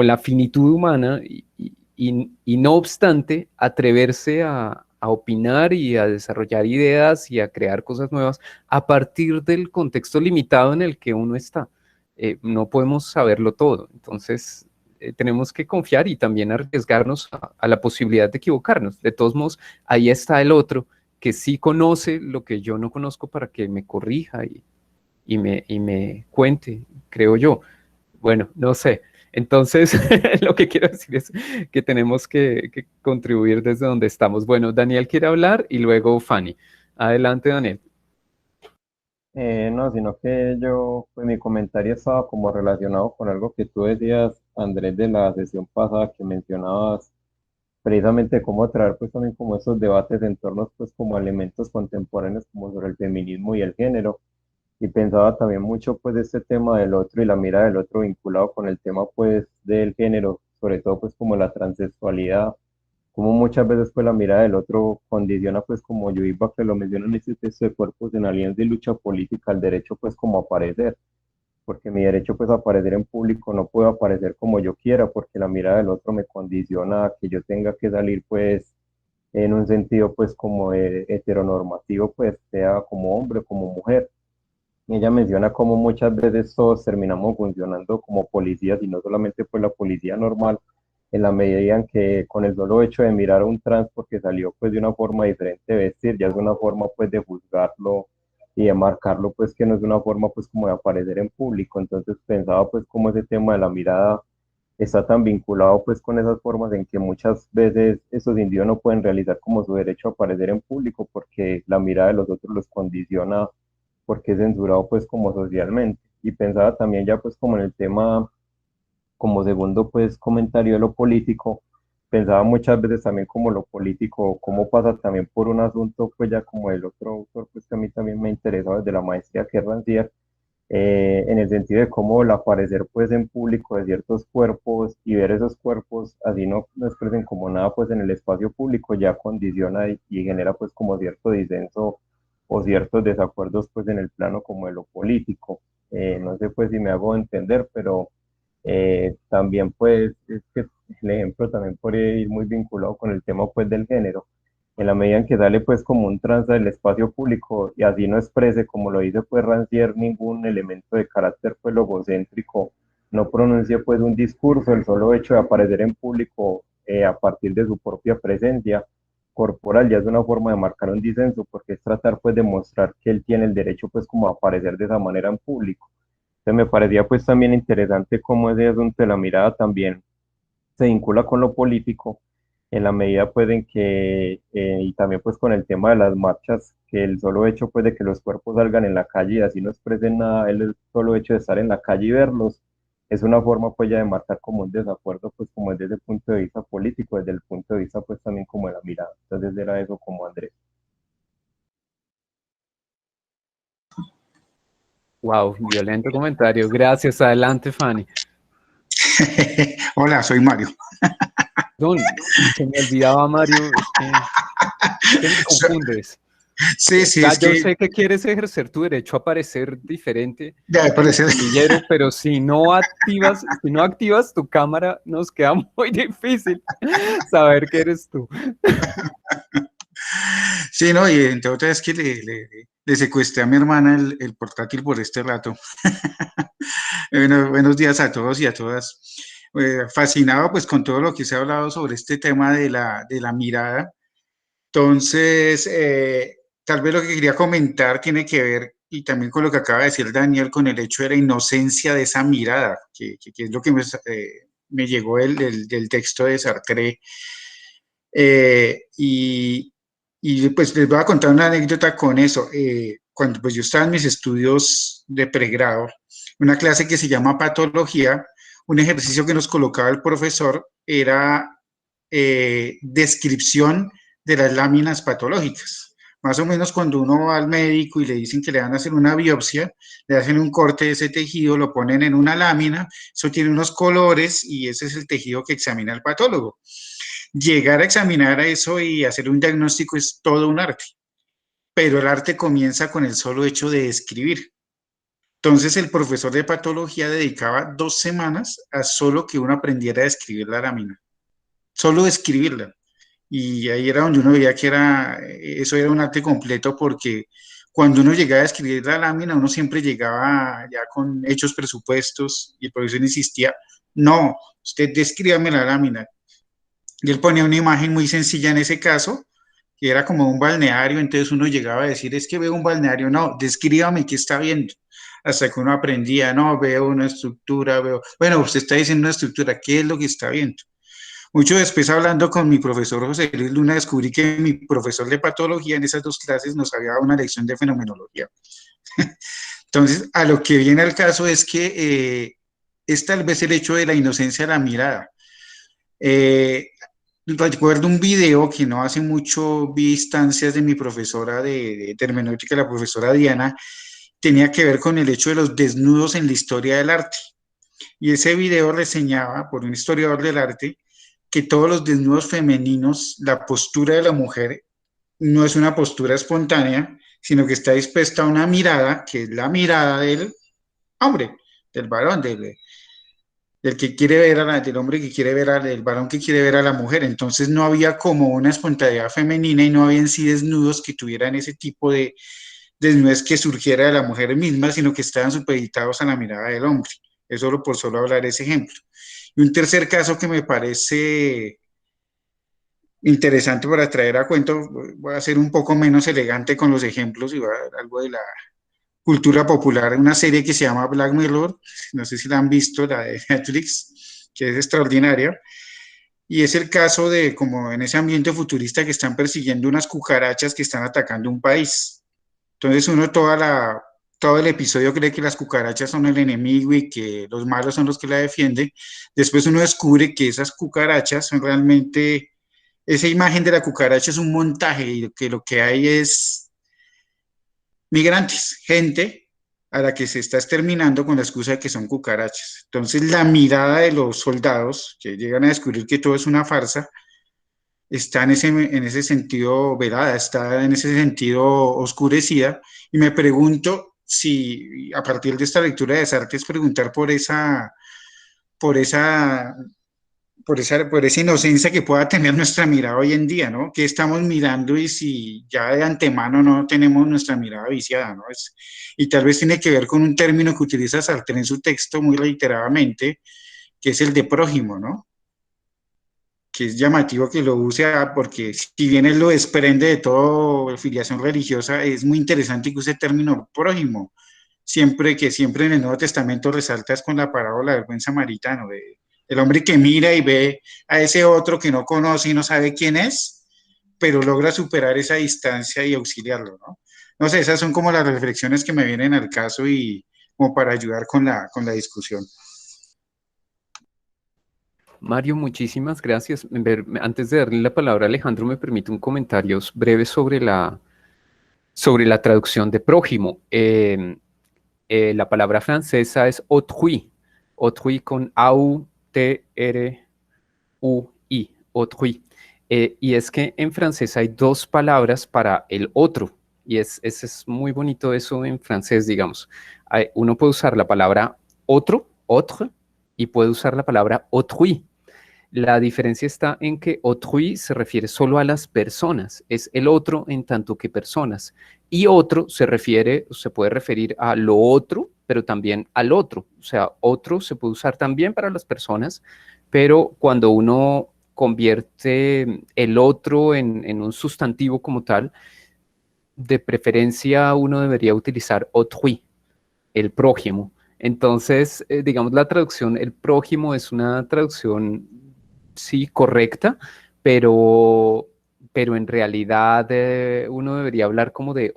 la finitud humana y no obstante atreverse a opinar y a desarrollar ideas y a crear cosas nuevas a partir del contexto limitado en el que uno está. No podemos saberlo todo, entonces tenemos que confiar y también arriesgarnos a la posibilidad de equivocarnos. De todos modos, ahí está el otro que sí conoce lo que yo no conozco para que me corrija y me cuente, creo yo. Bueno, no sé. Entonces, lo que quiero decir es que tenemos que contribuir desde donde estamos. Bueno, Daniel quiere hablar y luego Fanny. Adelante, Daniel. No, sino que yo, pues mi comentario estaba como relacionado con algo que tú decías, Andrés, de la sesión pasada que mencionabas, precisamente cómo traer pues también como esos debates en torno pues como a elementos contemporáneos como sobre el feminismo y el género. Y pensaba también mucho pues de este tema del otro y la mirada del otro vinculado con el tema pues del género, sobre todo pues como la transexualidad, como muchas veces pues la mirada del otro condiciona pues como yo iba que lo menciono en este texto de cuerpos en alianza y lucha política al derecho pues como a aparecer, porque mi derecho pues a aparecer en público no puedo aparecer como yo quiera porque la mirada del otro me condiciona a que yo tenga que salir pues en un sentido pues como heteronormativo pues sea como hombre o como mujer. Ella menciona cómo muchas veces todos terminamos funcionando como policías y no solamente pues la policía normal, en la medida en que con el solo hecho de mirar a un trans porque salió pues de una forma diferente de vestir, ya es una forma pues de juzgarlo y de marcarlo pues que no es una forma pues como de aparecer en público. Entonces pensaba pues cómo ese tema de la mirada está tan vinculado pues con esas formas en que muchas veces esos individuos no pueden realizar como su derecho a aparecer en público porque la mirada de los otros los condiciona porque es censurado pues como socialmente. Y pensaba también ya pues como en el tema, como segundo pues comentario de lo político, pensaba muchas veces también como lo político, cómo pasa también por un asunto pues ya como el otro autor pues que a mí también me interesa desde la maestría que es Rancière, en el sentido de cómo el aparecer pues en público de ciertos cuerpos y ver esos cuerpos así no expresen como nada pues en el espacio público ya condiciona y genera pues como cierto disenso o ciertos desacuerdos pues en el plano como de lo político. No sé pues si me hago entender, pero también pues es que el ejemplo también puede ir muy vinculado con el tema pues del género en la medida en que sale pues como un trans del espacio público y así no exprese, como lo dice pues Rancière, ningún elemento de carácter pues logocéntrico, no pronuncie pues un discurso, el solo hecho de aparecer en público a partir de su propia presencia corporal ya es una forma de marcar un disenso, porque es tratar pues de mostrar que él tiene el derecho pues como a aparecer de esa manera en público. Entonces me parecía pues también interesante cómo ese asunto de la mirada también se vincula con lo político en la medida pues en que, y también pues con el tema de las marchas, que el solo hecho pues de que los cuerpos salgan en la calle y así no expresen nada, el solo hecho de estar en la calle y verlos, es una forma pues ya de marcar como un desacuerdo pues como desde el punto de vista político, desde el punto de vista pues también como de la mirada. Entonces era eso como Andrés. Wow, violento comentario. Gracias. Adelante, Fanny. Hola, soy Mario. Don, se me olvidaba, Mario, es que me confundes. Sí, sí, Ya es yo que sé que quieres ejercer tu derecho a parecer diferente ya en parece. el semillero, pero si no activas tu cámara, nos queda muy difícil saber que eres tú. Sí, no, y entre otras es que le secuestré a mi hermana el portátil por este rato. Bueno, buenos días a todos y a todas. Fascinado pues con todo lo que se ha hablado sobre este tema de la mirada. Entonces, tal vez lo que quería comentar tiene que ver, y también con lo que acaba de decir Daniel, con el hecho de la inocencia de esa mirada, que es lo que me llegó del texto de Sartre. Y, y, pues les voy a contar una anécdota con eso. Cuando pues yo estaba en mis estudios de pregrado, una clase que se llama patología, un ejercicio que nos colocaba el profesor era descripción de las láminas patológicas. Más o menos cuando uno va al médico y le dicen que le van a hacer una biopsia, le hacen un corte de ese tejido, lo ponen en una lámina, eso tiene unos colores y ese es el tejido que examina el patólogo. Llegar a examinar eso y hacer un diagnóstico es todo un arte, pero el arte comienza con el solo hecho de escribir. Entonces el profesor de patología dedicaba 2 semanas a solo que uno aprendiera a escribir la lámina, solo escribirla. Y ahí era donde uno veía que eso era un arte completo porque cuando uno llegaba a escribir la lámina, uno siempre llegaba ya con hechos presupuestos y el profesor insistía, no, usted descríbame la lámina. Y él ponía una imagen muy sencilla en ese caso, que era como un balneario, entonces uno llegaba a decir, es que veo un balneario, no, descríbame qué está viendo. Hasta que uno aprendía, no, veo una estructura, bueno, usted está diciendo una estructura, ¿qué es lo que está viendo? Mucho después hablando con mi profesor José Luis Luna, descubrí que mi profesor de patología en esas 2 clases nos había dado una lección de fenomenología. Entonces, a lo que viene al caso es que es tal vez el hecho de la inocencia de la mirada. Eh, Recuerdo un video que no hace mucho vi instancias de mi profesora de terminológica, la profesora Diana, tenía que ver con el hecho de los desnudos en la historia del arte. Y ese video reseñaba por un historiador del arte que todos los desnudos femeninos, la postura de la mujer no es una postura espontánea, sino que está dispuesta a una mirada, que es la mirada del hombre, del varón, del que quiere ver del hombre que quiere ver del varón que quiere ver a la mujer. Entonces no había como una espontaneidad femenina y no había en sí desnudos que tuvieran ese tipo de desnudez que surgiera de la mujer misma, sino que estaban supeditados a la mirada del hombre. Eso solo por solo hablar ese ejemplo. Y un tercer caso que me parece interesante para traer a cuento, voy a ser un poco menos elegante con los ejemplos y voy a dar algo de la cultura popular, una serie que se llama Black Mirror, no sé si la han visto, la de Netflix, que es extraordinaria, y es el caso de como en ese ambiente futurista que están persiguiendo unas cucarachas que están atacando un país. Entonces uno todo el episodio cree que las cucarachas son el enemigo y que los malos son los que la defienden. Después uno descubre que esas cucarachas son realmente, esa imagen de la cucaracha es un montaje y que lo que hay es migrantes, gente a la que se está exterminando con la excusa de que son cucarachas. Entonces la mirada de los soldados que llegan a descubrir que todo es una farsa está en ese sentido velada, está en ese sentido oscurecida, y me pregunto si a partir de esta lectura de Sartre es preguntar por esa, por esa inocencia que pueda tener nuestra mirada hoy en día, ¿no? ¿Qué estamos mirando y si ya de antemano no tenemos nuestra mirada viciada, ¿no? Y tal vez tiene que ver con un término que utiliza Sartre en su texto muy reiteradamente, que es el de prójimo, ¿no? Que es llamativo que lo use porque si bien él lo desprende de toda filiación religiosa, es muy interesante que use el término prójimo, siempre en el Nuevo Testamento resaltas con la parábola del buen samaritano, el hombre que mira y ve a ese otro que no conoce y no sabe quién es, pero logra superar esa distancia y auxiliarlo, ¿no? No sé, esas son como las reflexiones que me vienen al caso y como para ayudar con la discusión. Mario, muchísimas gracias. Antes de darle la palabra a Alejandro, me permite un comentario breve sobre la traducción de prójimo. La palabra francesa es autrui, autrui con A-U-T-R-U-I, autrui. Y es que en francés hay dos palabras para el otro, y es muy bonito eso en francés, digamos. Uno puede usar la palabra otro, autre, y puede usar la palabra autrui. La diferencia está en que autrui se refiere solo a las personas, es el otro en tanto que personas. Y otro se puede referir a lo otro, pero también al otro. O sea, otro se puede usar también para las personas, pero cuando uno convierte el otro en un sustantivo como tal, de preferencia uno debería utilizar autrui, el prójimo. Entonces, digamos, la traducción, el prójimo es una traducción, sí, correcta, pero en realidad uno debería hablar como de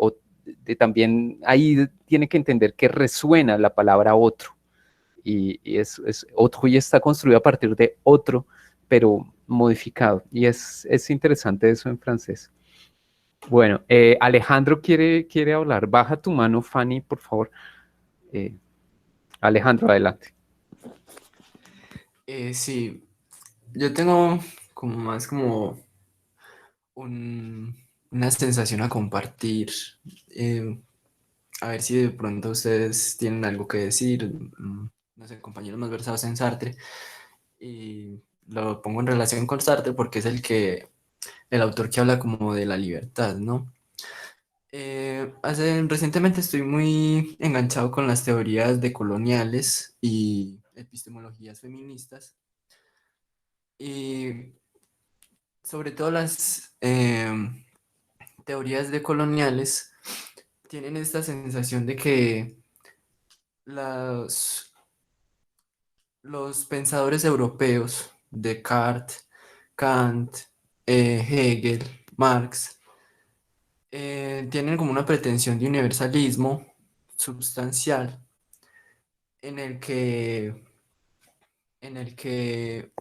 también, ahí tiene que entender que resuena la palabra otro. Y otro y está construido a partir de otro, pero modificado. Y es interesante eso en francés. Bueno, Alejandro quiere hablar. Baja tu mano, Fanny, por favor. Alejandro, adelante. Sí, yo tengo como una sensación a compartir. A ver si de pronto ustedes tienen algo que decir, no sé, compañeros más versados en Sartre. Y lo pongo en relación con Sartre porque es el autor que habla como de la libertad, ¿no? Recientemente estoy muy enganchado con las teorías decoloniales y epistemologías feministas. Y sobre todo las teorías decoloniales tienen esta sensación de que los pensadores europeos, Descartes, Kant, Hegel, Marx, tienen como una pretensión de universalismo substancial en el que, en el que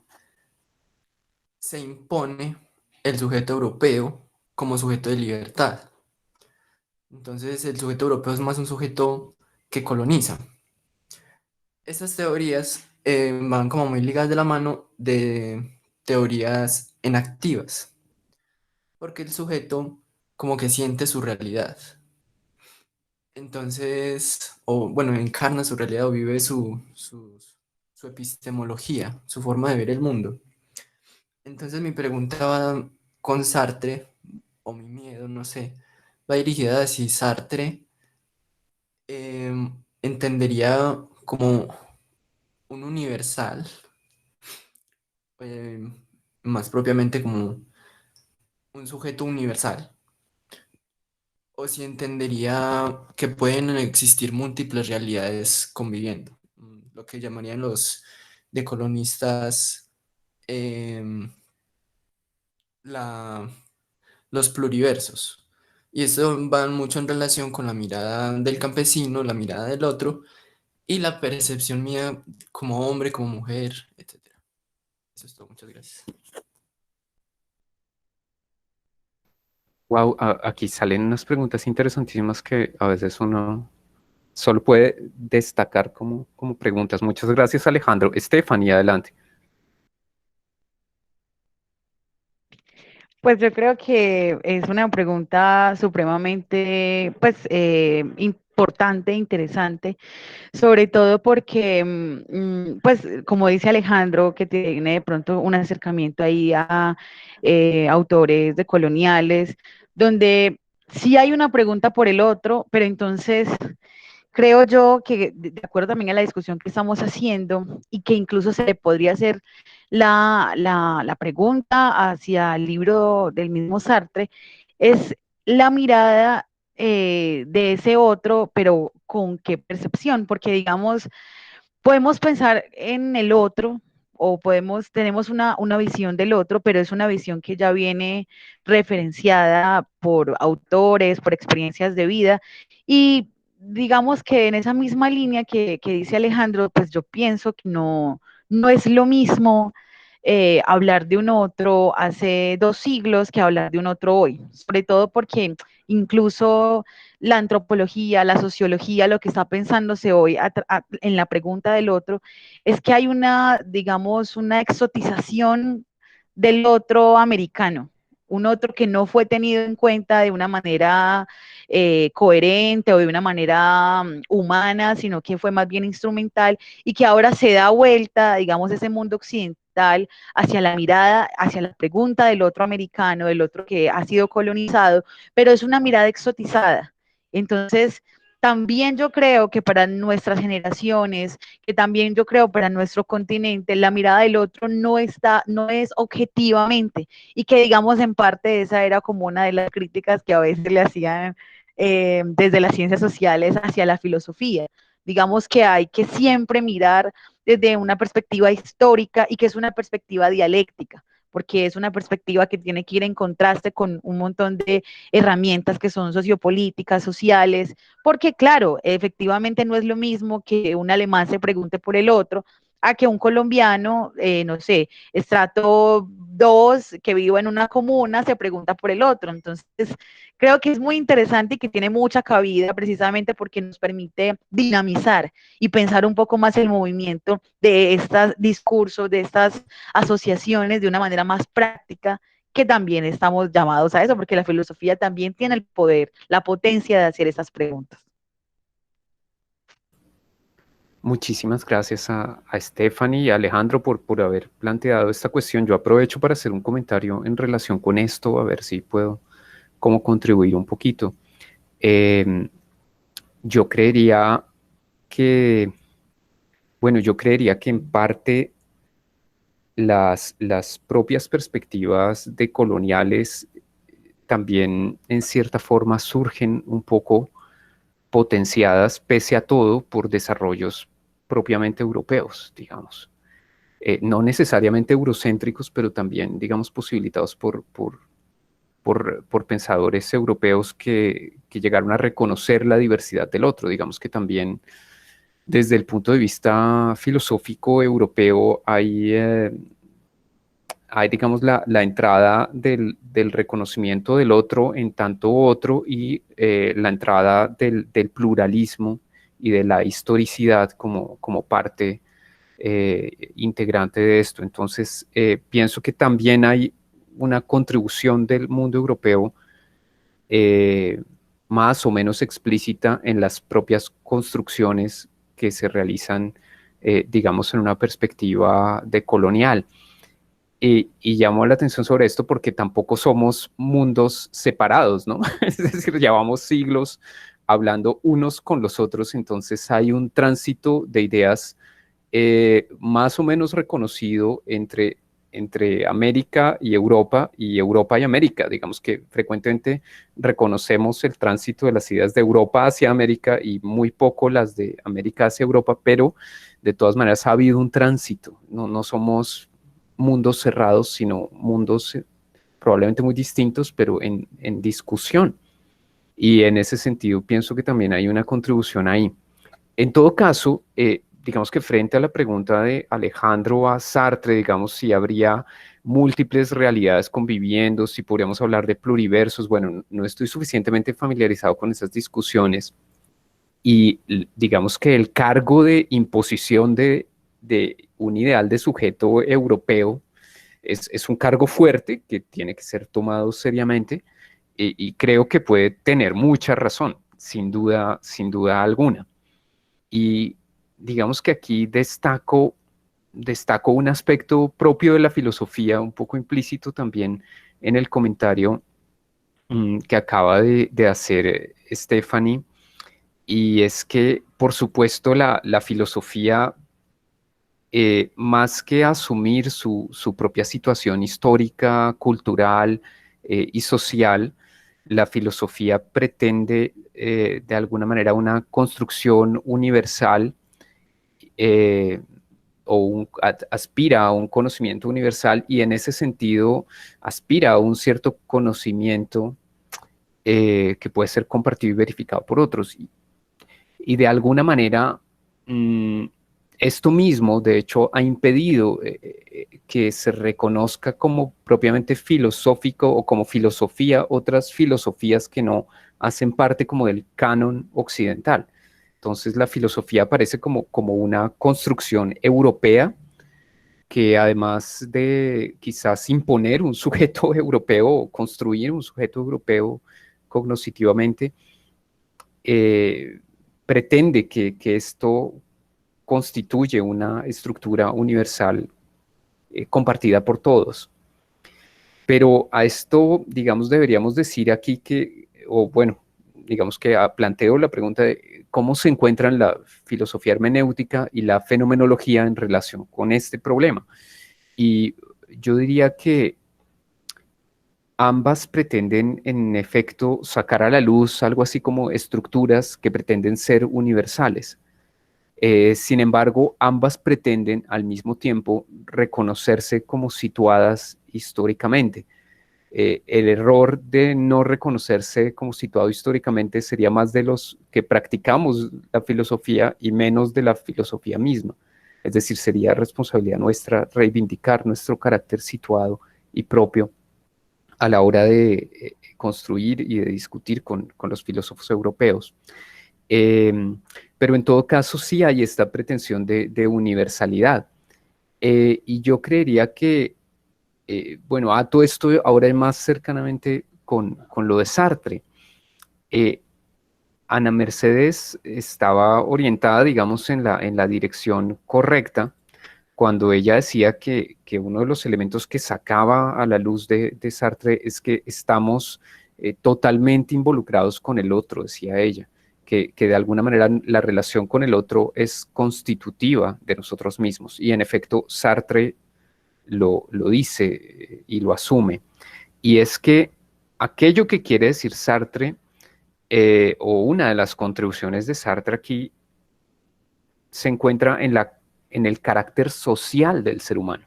se impone el sujeto europeo como sujeto de libertad. Entonces el sujeto europeo es más un sujeto que coloniza. Estas teorías van como muy ligadas de la mano de teorías enactivas, porque el sujeto como que siente su realidad. Entonces, o bueno, encarna su realidad o vive su epistemología, su forma de ver el mundo. Entonces mi pregunta va con Sartre, o mi miedo, no sé, va dirigida a si Sartre entendería como un universal, em, más propiamente como un sujeto universal, o si entendería que pueden existir múltiples realidades conviviendo, lo que llamarían los decolonistas em, la, los pluriversos. Y eso va mucho en relación con la mirada del campesino, la mirada del otro y la percepción mía como hombre, como mujer, etc. Eso es todo, muchas gracias. Wow, aquí salen unas preguntas interesantísimas que a veces uno solo puede destacar como preguntas. Muchas gracias, Alejandro. Stephanie, adelante. Pues yo creo que es una pregunta supremamente, pues, importante, interesante, sobre todo porque, pues, como dice Alejandro, que tiene de pronto un acercamiento ahí a autores decoloniales, donde sí hay una pregunta por el otro, pero entonces creo yo que, de acuerdo también a la discusión que estamos haciendo, y que incluso se le podría hacer la pregunta hacia el libro del mismo Sartre, es la mirada de ese otro, pero con qué percepción, porque digamos, podemos pensar en el otro o tenemos una visión del otro, pero es una visión que ya viene referenciada por autores, por experiencias de vida, y digamos que en esa misma línea que dice Alejandro, pues yo pienso que no es lo mismo hablar de un otro hace 2 siglos que hablar de un otro hoy, sobre todo porque incluso la antropología, la sociología, lo que está pensándose hoy en la pregunta del otro, es que hay una, digamos, una exotización del otro americano, un otro que no fue tenido en cuenta de una manera coherente o de una manera humana, sino que fue más bien instrumental y que ahora se da vuelta, digamos, ese mundo occidental hacia la mirada, hacia la pregunta del otro americano, del otro que ha sido colonizado, pero es una mirada exotizada. Entonces, también yo creo que para nuestras generaciones, que también yo creo para nuestro continente, la mirada del otro no es objetivamente, y que digamos en parte esa era como una de las críticas que a veces le hacían desde las ciencias sociales hacia la filosofía. Digamos que hay que siempre mirar desde una perspectiva histórica y que es una perspectiva dialéctica, porque es una perspectiva que tiene que ir en contraste con un montón de herramientas que son sociopolíticas, sociales, porque claro, efectivamente no es lo mismo que un alemán se pregunte por el otro a que un colombiano, no sé, estrato 2, que vive en una comuna, se pregunta por el otro. Entonces, creo que es muy interesante y que tiene mucha cabida precisamente porque nos permite dinamizar y pensar un poco más el movimiento de estos discursos, de estas asociaciones de una manera más práctica, que también estamos llamados a eso, porque la filosofía también tiene el poder, la potencia de hacer esas preguntas. Muchísimas gracias a Stephanie y a Alejandro por haber planteado esta cuestión. Yo aprovecho para hacer un comentario en relación con esto, a ver si puedo como contribuir un poquito. Yo creería que, bueno, yo creería que en parte las propias perspectivas decoloniales también en cierta forma surgen un poco potenciadas pese a todo por desarrollos propiamente europeos, digamos. No necesariamente eurocéntricos, pero también, digamos, posibilitados por por pensadores europeos que llegaron a reconocer la diversidad del otro. Digamos que también desde el punto de vista filosófico europeo hay digamos, la entrada del reconocimiento del otro en tanto otro y la entrada del pluralismo y de la historicidad como parte integrante de esto. Entonces, pienso que también hay una contribución del mundo europeo más o menos explícita en las propias construcciones que se realizan, digamos, en una perspectiva decolonial. Y llamo la atención sobre esto porque tampoco somos mundos separados, ¿no? Es decir, llevamos siglos hablando unos con los otros, entonces hay un tránsito de ideas más o menos reconocido entre América y Europa y América. Digamos que frecuentemente reconocemos el tránsito de las ideas de Europa hacia América y muy poco las de América hacia Europa, pero de todas maneras ha habido un tránsito. No somos mundos cerrados, sino mundos probablemente muy distintos, pero en discusión. Y en ese sentido pienso que también hay una contribución ahí. En todo caso, digamos que frente a la pregunta de Alejandro a Sartre, digamos, si habría múltiples realidades conviviendo, si podríamos hablar de pluriversos, bueno, no estoy suficientemente familiarizado con esas discusiones y digamos que el cargo de imposición de un ideal de sujeto europeo es un cargo fuerte que tiene que ser tomado seriamente y creo que puede tener mucha razón, sin duda alguna. Y digamos que aquí destaco un aspecto propio de la filosofía, un poco implícito también en el comentario que acaba de hacer Stephanie, y es que, por supuesto, la filosofía, más que asumir su propia situación histórica, cultural y social, la filosofía pretende de alguna manera una construcción universal aspira a un conocimiento universal y en ese sentido aspira a un cierto conocimiento que puede ser compartido y verificado por otros. Y de alguna manera esto mismo, de hecho, ha impedido que se reconozca como propiamente filosófico o como filosofía otras filosofías que no hacen parte como del canon occidental. Entonces la filosofía aparece como una construcción europea que además de quizás imponer un sujeto europeo o construir un sujeto europeo cognitivamente, pretende que esto constituye una estructura universal compartida por todos. Pero a esto, digamos, deberíamos decir aquí que, o bueno, digamos que planteo la pregunta de cómo se encuentran la filosofía hermenéutica y la fenomenología en relación con este problema. Y yo diría que ambas pretenden, en efecto, sacar a la luz algo así como estructuras que pretenden ser universales. Sin embargo, ambas pretenden al mismo tiempo reconocerse como situadas históricamente. El error de no reconocerse como situado históricamente sería más de los que practicamos la filosofía y menos de la filosofía misma. Es decir, sería responsabilidad nuestra reivindicar nuestro carácter situado y propio a la hora de construir y de discutir con los filósofos europeos. Pero en todo caso sí hay esta pretensión de universalidad. Y yo creería que, bueno, todo esto ahora es más cercanamente con lo de Sartre. Ana Mercedes estaba orientada, digamos, en la dirección correcta cuando ella decía que uno de los elementos que sacaba a la luz de Sartre es que estamos totalmente involucrados con el otro, decía ella, que de alguna manera la relación con el otro es constitutiva de nosotros mismos. Y en efecto, Sartre lo dice y lo asume. Y es que aquello que quiere decir Sartre, o una de las contribuciones de Sartre aquí, se encuentra en el carácter social del ser humano.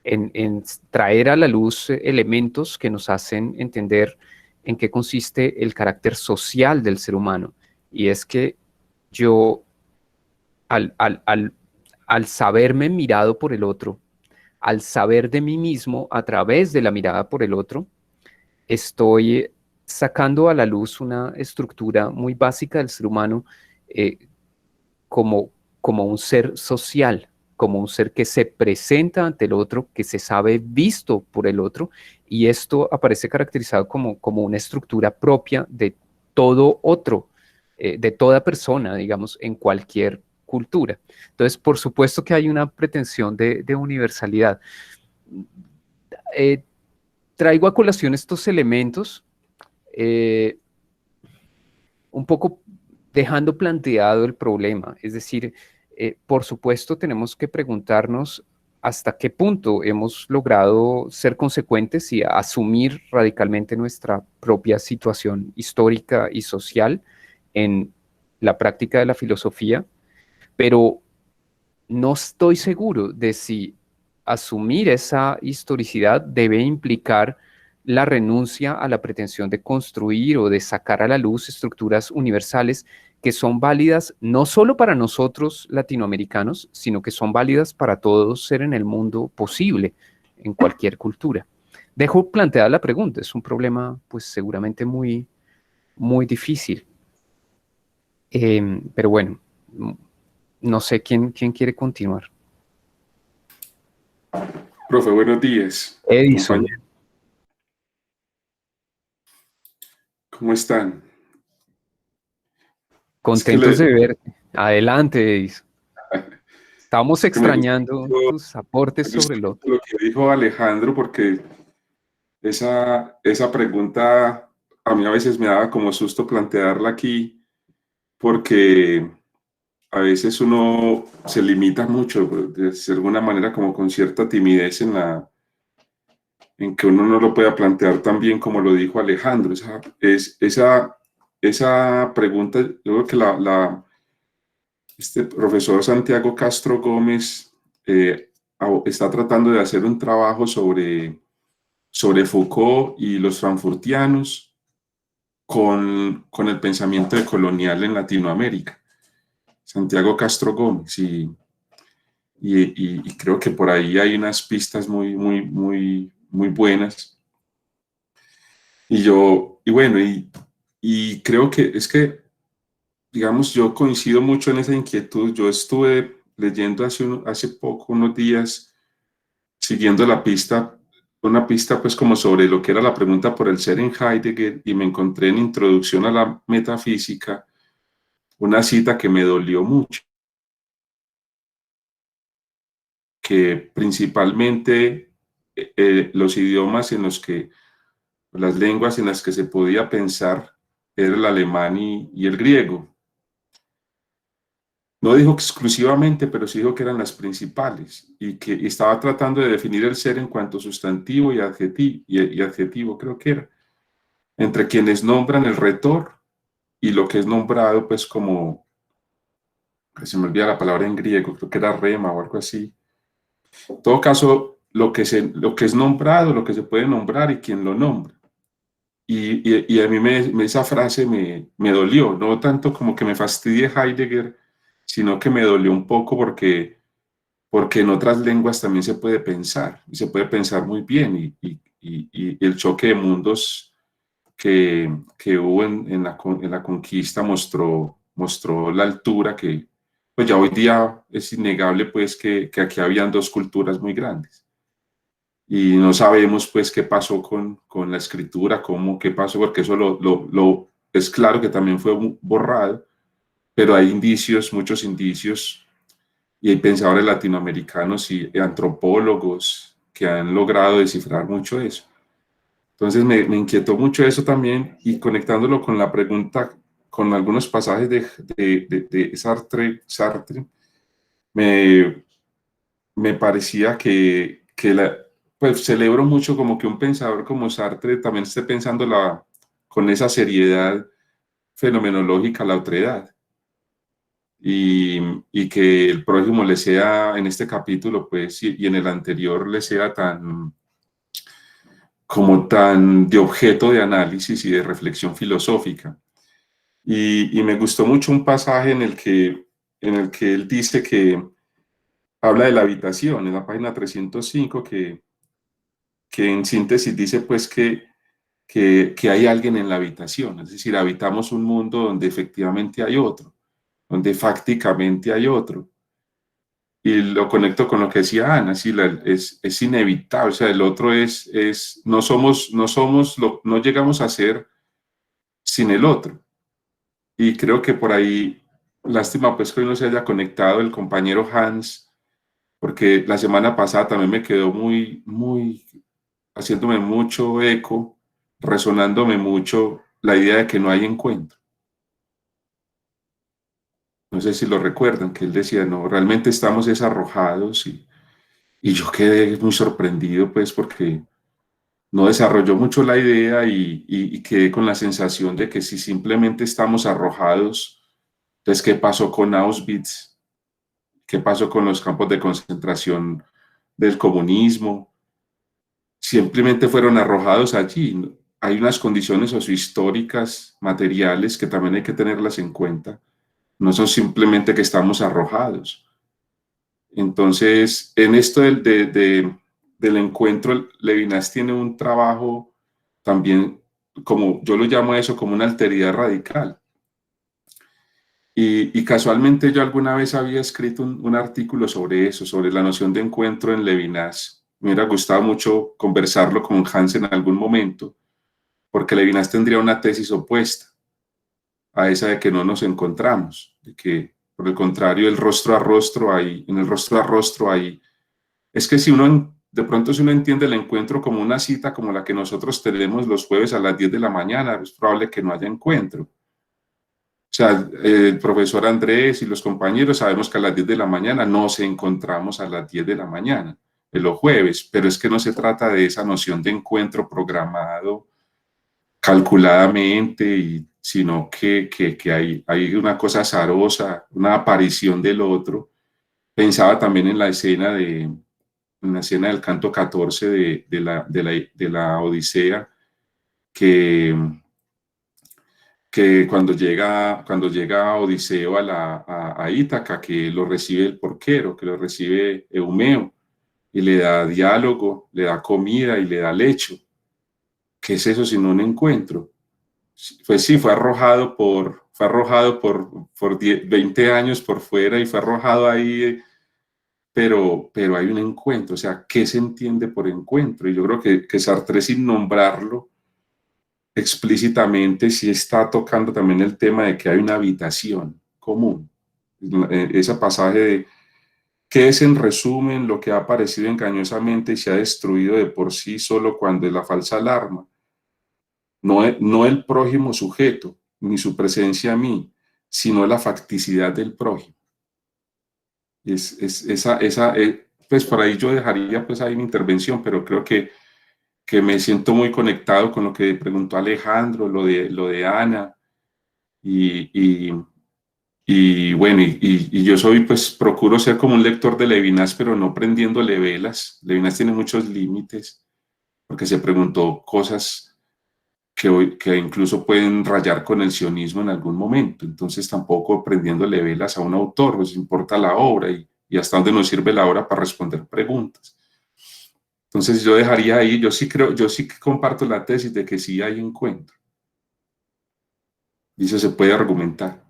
en traer a la luz elementos que nos hacen entender en qué consiste el carácter social del ser humano. Y es que yo, al saberme mirado por el otro, al saber de mí mismo a través de la mirada por el otro, estoy sacando a la luz una estructura muy básica del ser humano, eh, como, como un ser social, como un ser que se presenta ante el otro, que se sabe visto por el otro, y esto aparece caracterizado como una estructura propia de todo otro, de toda persona, digamos, en cualquier cultura. Entonces, por supuesto que hay una pretensión de universalidad. Eh, Traigo a colación estos elementos, eh, un poco dejando planteado el problema. Es decir, por supuesto tenemos que preguntarnos hasta qué punto hemos logrado ser consecuentes y asumir radicalmente nuestra propia situación histórica y social en la práctica de la filosofía, pero no estoy seguro de si asumir esa historicidad debe implicar la renuncia a la pretensión de construir o de sacar a la luz estructuras universales que son válidas no solo para nosotros latinoamericanos, sino que son válidas para todo ser en el mundo posible, en cualquier cultura. Dejo planteada la pregunta, es un problema pues seguramente muy, muy difícil. Pero bueno, no sé quién quiere continuar. Profe, buenos días. Edison. Compañero. ¿Cómo están? Contentos de verte. Adelante, Edison. Estamos extrañando tus aportes sobre el otro. Lo que dijo Alejandro, porque esa pregunta a mí a veces me daba como susto plantearla aquí, porque a veces uno se limita mucho, de alguna manera, como con cierta timidez en que uno no lo pueda plantear tan bien como lo dijo Alejandro. Esa pregunta, yo creo que este profesor Santiago Castro Gómez está tratando de hacer un trabajo sobre Foucault y los frankfurtianos con el pensamiento decolonial en Latinoamérica. Santiago Castro Gómez, y creo que por ahí hay unas pistas muy, muy, muy, muy buenas. Y creo que es que, digamos, yo coincido mucho en esa inquietud. Yo estuve leyendo hace poco, unos días, siguiendo una pista pues como sobre lo que era la pregunta por el ser en Heidegger, y me encontré en Introducción a la Metafísica una cita que me dolió mucho, que principalmente los idiomas las lenguas en las que se podía pensar era el alemán y el griego. No dijo exclusivamente, pero sí dijo que eran las principales, y que estaba tratando de definir el ser en cuanto sustantivo y adjetivo, creo que era, entre quienes nombran el retor y lo que es nombrado, pues como, se me olvida la palabra en griego, creo que era rema o algo así. En todo caso, lo que es nombrado, lo que se puede nombrar y quien lo nombra. Y a mí esa frase me dolió, no tanto como que me fastidie Heidegger, sino que me dolió un poco porque en otras lenguas también se puede pensar, y se puede pensar muy bien, y el choque de mundos que hubo en la conquista mostró la altura que, pues ya hoy día es innegable, pues que aquí habían dos culturas muy grandes. Y no sabemos pues qué pasó con la escritura, qué pasó, porque eso es claro que también fue borrado, pero hay indicios, muchos indicios, y hay pensadores latinoamericanos y antropólogos que han logrado descifrar mucho eso. Entonces me inquietó mucho eso también, y conectándolo con la pregunta, con algunos pasajes de Sartre, me parecía pues celebro mucho como que un pensador como Sartre también esté pensando con esa seriedad fenomenológica la otredad. y que el prójimo le sea, en este capítulo, pues, y en el anterior, le sea tan de objeto de análisis y de reflexión filosófica. Y me gustó mucho un pasaje en el que él dice que habla de la habitación, en la página 305, que en síntesis dice pues que hay alguien en la habitación, es decir, habitamos un mundo donde efectivamente hay otro, donde fácticamente hay otro. Y lo conecto con lo que decía Ana, sí, es inevitable, o sea, el otro no llegamos a ser sin el otro. Y creo que por ahí, lástima pues que hoy no se haya conectado el compañero Hans, porque la semana pasada también me quedó haciéndome mucho eco, resonándome mucho la idea de que no hay encuentro. No sé si lo recuerdan, que él decía, no, realmente estamos desarrojados y yo quedé muy sorprendido pues porque no desarrolló mucho la idea y quedé con la sensación de que si simplemente estamos arrojados, entonces, ¿qué pasó con Auschwitz? ¿Qué pasó con los campos de concentración del comunismo? Simplemente fueron arrojados allí. Hay unas condiciones sociohistóricas, materiales, que también hay que tenerlas en cuenta. No son simplemente que estamos arrojados. Entonces, en esto del encuentro, Levinas tiene un trabajo también, como yo lo llamo a eso, como una alteridad radical. Y casualmente yo alguna vez había escrito un artículo sobre eso, sobre la noción de encuentro en Levinas. Me hubiera gustado mucho conversarlo con Hans en algún momento, porque Levinas tendría una tesis opuesta a esa de que no nos encontramos, de que por el contrario el rostro a rostro hay, en el rostro a rostro hay. Es que si uno, de pronto si uno entiende el encuentro como una cita como la que nosotros tenemos los jueves a las 10 de la mañana, es probable que no haya encuentro. O sea, el profesor Andrés y los compañeros sabemos que a las 10 de la mañana nos encontramos a las 10 de la mañana, de los jueves, pero es que no se trata de esa noción de encuentro programado calculadamente, sino que hay una cosa azarosa, una aparición del otro. Pensaba también en la escena del canto 14 de la Odisea, que cuando llega Odiseo a Ítaca, que lo recibe el porquero, que lo recibe Eumeo, y le da diálogo, le da comida y le da lecho. ¿Qué es eso sino un encuentro? Pues sí, fue arrojado por 20 años por fuera y fue arrojado ahí, pero hay un encuentro. O sea, ¿qué se entiende por encuentro? Y yo creo que Sartre, sin nombrarlo explícitamente, sí está tocando también el tema de que hay una habitación común. Ese pasaje de qué es en resumen lo que ha aparecido engañosamente y se ha destruido de por sí solo cuando es la falsa alarma. No el prójimo sujeto, ni su presencia a mí, sino la facticidad del prójimo. Pues por ahí yo dejaría pues ahí mi intervención, pero creo que me siento muy conectado con lo que preguntó Alejandro, lo de Ana, y bueno, y yo pues procuro ser como un lector de Levinas, pero no prendiéndole velas. Levinas tiene muchos límites, porque se preguntó cosas que incluso pueden rayar con el sionismo en algún momento. Entonces tampoco prendiéndole velas a un autor, pues importa la obra y hasta dónde nos sirve la obra para responder preguntas. Entonces yo dejaría ahí, yo sí que comparto la tesis de que sí hay encuentro. Y eso se puede argumentar,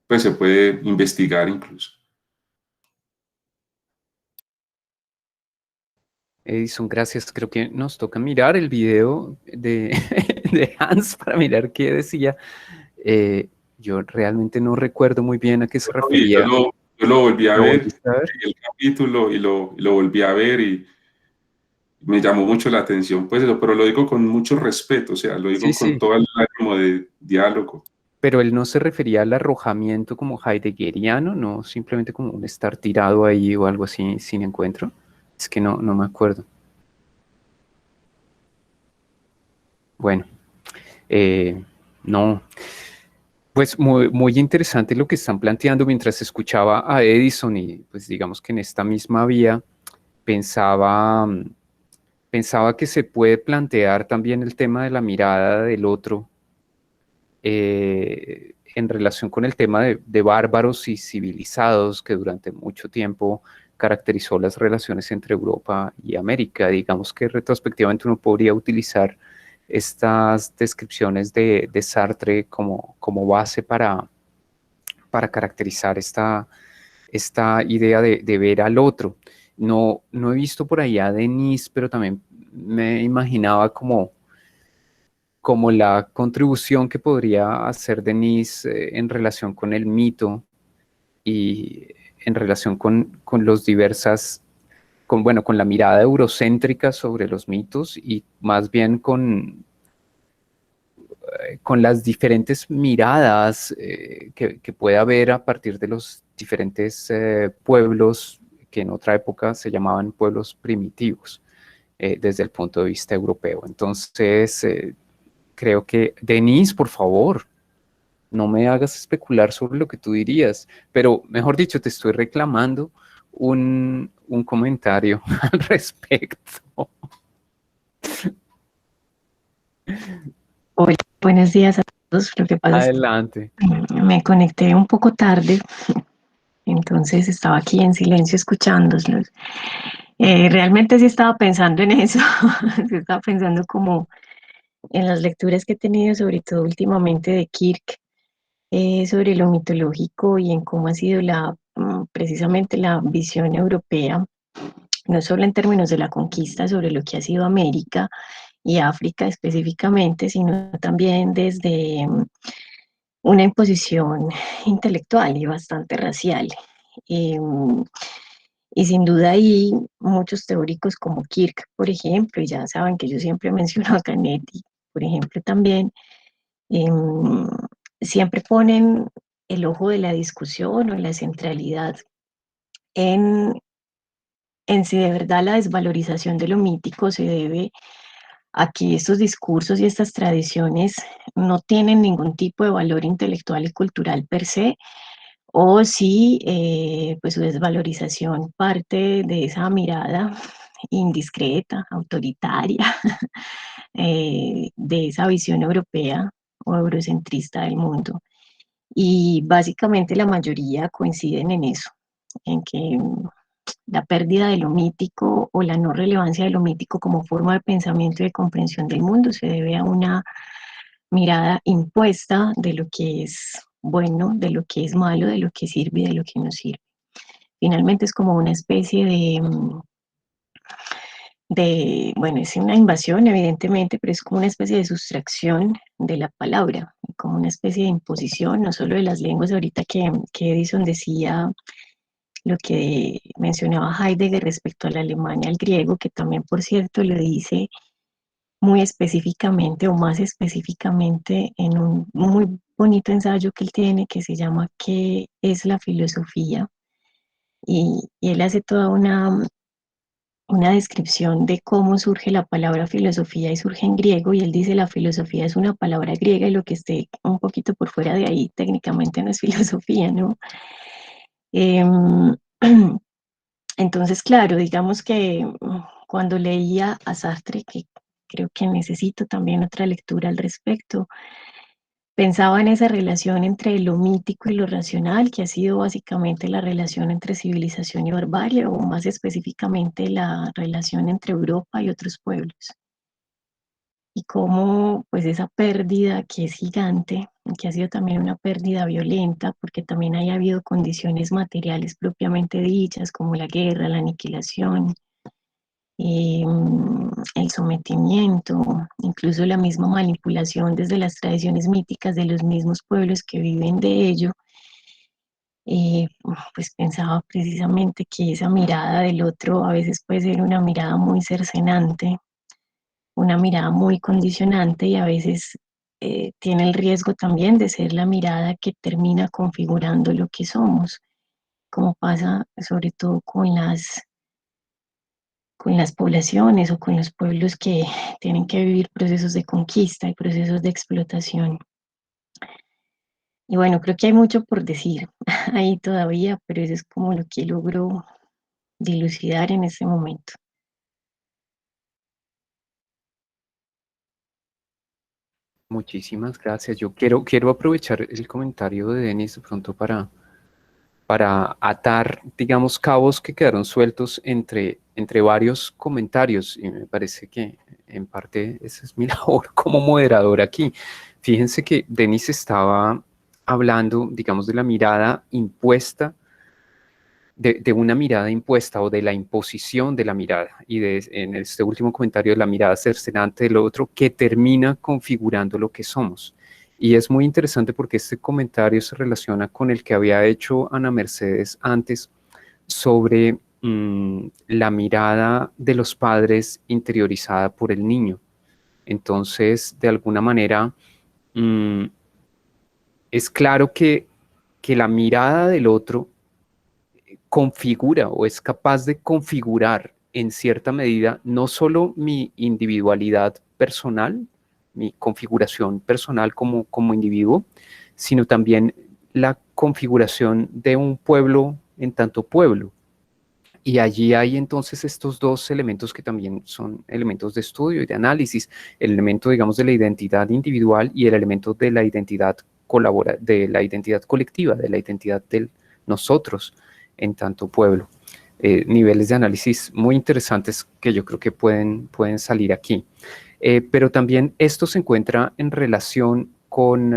pues se puede investigar incluso. Edison, gracias. Creo que nos toca mirar el video de, de Hans para mirar qué decía. Yo realmente no recuerdo muy bien a qué se refería. Yo lo volví a ver, volviste a ver? el capítulo, y lo volví a ver y me llamó mucho la atención, pues eso, pero lo digo con mucho respeto, o sea, lo digo con todo el ánimo de diálogo. Pero él no se refería al arrojamiento como heideggeriano, no simplemente como un estar tirado ahí o algo así sin encuentro. Es que no me acuerdo. Bueno, no. Pues muy interesante lo que están planteando. Mientras escuchaba a Edison y pues digamos que en esta misma vía pensaba, pensaba que se puede plantear también el tema de la mirada del otro en relación con el tema de bárbaros y civilizados que durante mucho tiempo caracterizó las relaciones entre Europa y América. Digamos que retrospectivamente uno podría utilizar estas descripciones de Sartre como base para caracterizar esta idea de ver al otro. No he visto por ahí a Denis, pero también me imaginaba como la contribución que podría hacer Denis en relación con el mito y en relación con los diversas, bueno, con la mirada eurocéntrica sobre los mitos y más bien con las diferentes miradas que puede haber a partir de los diferentes pueblos que en otra época se llamaban pueblos primitivos desde el punto de vista europeo. Entonces, creo que, Denise, por favor, no me hagas especular sobre lo que tú dirías, pero mejor dicho, te estoy reclamando un comentario al respecto. Hola, buenos días a todos. Lo que pasa es Adelante. que me conecté un poco tarde, entonces estaba aquí en silencio escuchándolos. Realmente sí estaba pensando en eso, sí estaba pensando como en las lecturas que he tenido, sobre todo últimamente de Kirk, sobre lo mitológico y en cómo ha sido precisamente la visión europea, no solo en términos de la conquista sobre lo que ha sido América y África específicamente, sino también desde una imposición intelectual y bastante racial. Y sin duda hay muchos teóricos como Kirk, por ejemplo, y ya saben que yo siempre menciono a Canetti, por ejemplo, también, em, siempre ponen el ojo de la discusión o la centralidad en, en si de verdad la desvalorización de lo mítico se debe a que estos discursos y estas tradiciones no tienen ningún tipo de valor intelectual y cultural per se, o si pues su desvalorización parte de esa mirada indiscreta, autoritaria, de esa visión europea o eurocentrista del mundo. Y básicamente la mayoría coinciden en eso, en que la pérdida de lo mítico o la no relevancia de lo mítico como forma de pensamiento y de comprensión del mundo se debe a una mirada impuesta de lo que es bueno, de lo que es malo, de lo que sirve y de lo que no sirve. Finalmente es como una especie bueno, es una invasión evidentemente, pero es como una especie de sustracción de la palabra, como una especie de imposición, no solo de las lenguas, ahorita que Edison decía lo que mencionaba Heidegger respecto al alemán y al griego, que también, por cierto, lo dice muy específicamente o más específicamente en un muy bonito ensayo que él tiene que se llama ¿Qué es la filosofía? Y él hace toda una descripción de cómo surge la palabra filosofía y surge en griego y él dice la filosofía es una palabra griega y lo que esté un poquito por fuera de ahí técnicamente no es filosofía, ¿no? Em, entonces, claro, digamos que cuando leía a Sartre, que creo que necesito también otra lectura al respecto, pensaba en esa relación entre lo mítico y lo racional, que ha sido básicamente la relación entre civilización y barbarie, o más específicamente la relación entre Europa y otros pueblos. Y cómo pues esa pérdida que es gigante, que ha sido también una pérdida violenta, porque también haya habido condiciones materiales propiamente dichas, como la guerra, la aniquilación, el sometimiento, incluso la misma manipulación desde las tradiciones míticas de los mismos pueblos que viven de ello, pues pensaba precisamente que esa mirada del otro a veces puede ser una mirada muy cercenante, una mirada muy condicionante y a veces tiene el riesgo también de ser la mirada que termina configurando lo que somos, como pasa sobre todo con las poblaciones o con los pueblos que tienen que vivir procesos de conquista y procesos de explotación. Y bueno, creo que hay mucho por decir ahí todavía, pero eso es como lo que logro dilucidar en ese momento. Muchísimas gracias. Yo quiero aprovechar el comentario de Denis de pronto para atar, digamos, cabos que quedaron sueltos entre varios comentarios, y me parece que en parte esa es mi labor como moderador aquí. Fíjense que Denis estaba hablando, digamos, de la mirada impuesta, de una mirada impuesta o de la imposición de la mirada, y en este último comentario de la mirada cercenante del otro que termina configurando lo que somos. Y es muy interesante porque este comentario se relaciona con el que había hecho Ana Mercedes antes sobre la mirada de los padres interiorizada por el niño. Entonces, de alguna manera, mm, es claro que la mirada del otro configura o es capaz de configurar en cierta medida no solo mi individualidad personal, mi configuración personal como individuo, sino también la configuración de un pueblo en tanto pueblo. Y allí hay entonces estos dos elementos que también son elementos de estudio y de análisis, el elemento, digamos, de la identidad individual y el elemento de la identidad de la identidad colectiva, de la identidad del nosotros en tanto pueblo. Niveles de análisis muy interesantes que yo creo que pueden salir aquí. Pero también esto se encuentra en relación con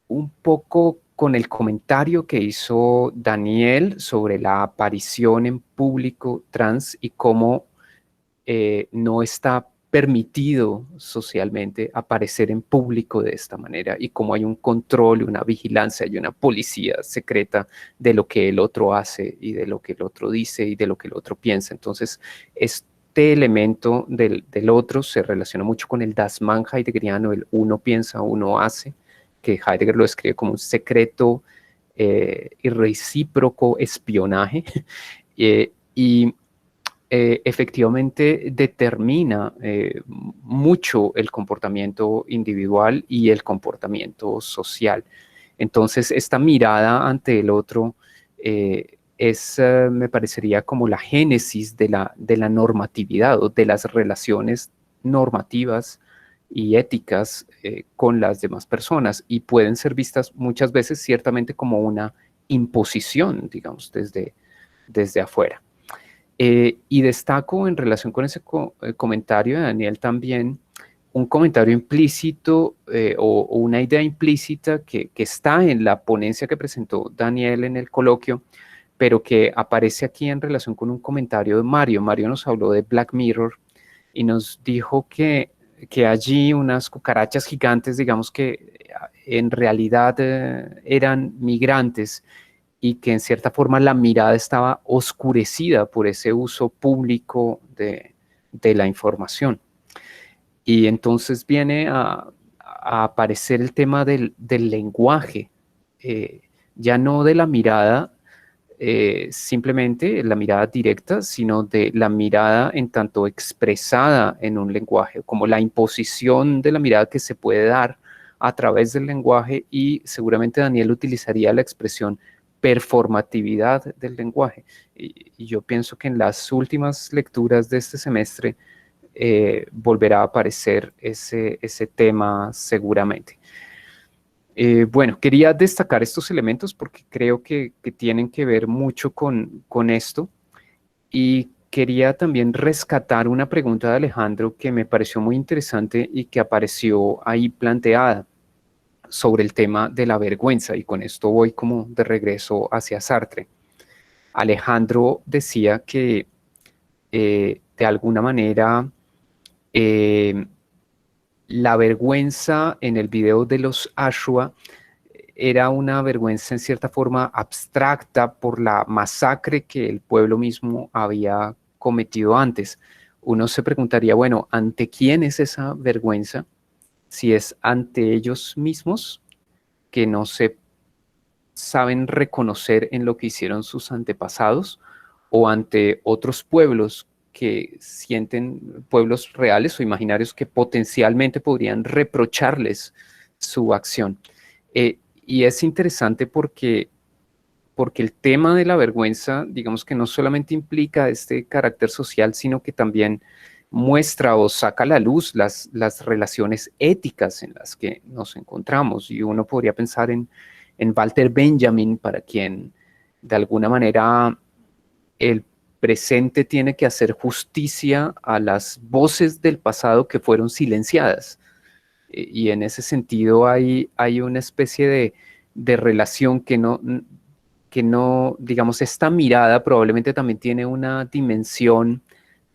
un poco con el comentario que hizo Daniel sobre la aparición en público trans y cómo no está permitido socialmente aparecer en público de esta manera y cómo hay un control, una vigilancia y una policía secreta de lo que el otro hace y de lo que el otro dice y de lo que el otro piensa. Entonces, este elemento del otro se relaciona mucho con el Das Man heideggeriano, el uno piensa, uno hace, que Heidegger lo describe como un secreto y recíproco espionaje, y efectivamente determina mucho el comportamiento individual y el comportamiento social. Entonces, esta mirada ante el otro me parecería como la génesis de la normatividad o de las relaciones normativas y éticas con las demás personas, y pueden ser vistas muchas veces ciertamente como una imposición, digamos, desde afuera. Y destaco en relación con ese comentario de Daniel también un comentario implícito o una idea implícita que está en la ponencia que presentó Daniel en el coloquio, pero que aparece aquí en relación con un comentario de Mario. Mario nos habló de Black Mirror y nos dijo que allí unas cucarachas gigantes, digamos que en realidad eran migrantes, y que en cierta forma la mirada estaba oscurecida por ese uso público de la información. Y entonces viene a aparecer el tema del lenguaje, ya no de la mirada, simplemente la mirada directa, sino de la mirada en tanto expresada en un lenguaje, como la imposición de la mirada que se puede dar a través del lenguaje, y seguramente Daniel utilizaría la expresión performatividad del lenguaje. Y yo pienso que en las últimas lecturas de este semestre volverá a aparecer ese tema seguramente. Bueno, quería destacar estos elementos porque creo que tienen que ver mucho con esto, y quería también rescatar una pregunta de Alejandro que me pareció muy interesante y que apareció ahí planteada sobre el tema de la vergüenza, y con esto voy como de regreso hacia Sartre. Alejandro decía que de alguna manera la vergüenza en el video de los Ashua era una vergüenza en cierta forma abstracta por la masacre que el pueblo mismo había cometido antes. Uno se preguntaría, bueno, ¿ante quién es esa vergüenza? Si es ante ellos mismos, que no se saben reconocer en lo que hicieron sus antepasados, o ante otros pueblos que sienten, pueblos reales o imaginarios que potencialmente podrían reprocharles su acción. Y es interesante porque el tema de la vergüenza, digamos que no solamente implica este carácter social, sino que también muestra o saca a la luz las relaciones éticas en las que nos encontramos. Y uno podría pensar en Walter Benjamin, para quien de alguna manera el presente tiene que hacer justicia a las voces del pasado que fueron silenciadas. Y en ese sentido hay una especie de relación que no, digamos, esta mirada probablemente también tiene una dimensión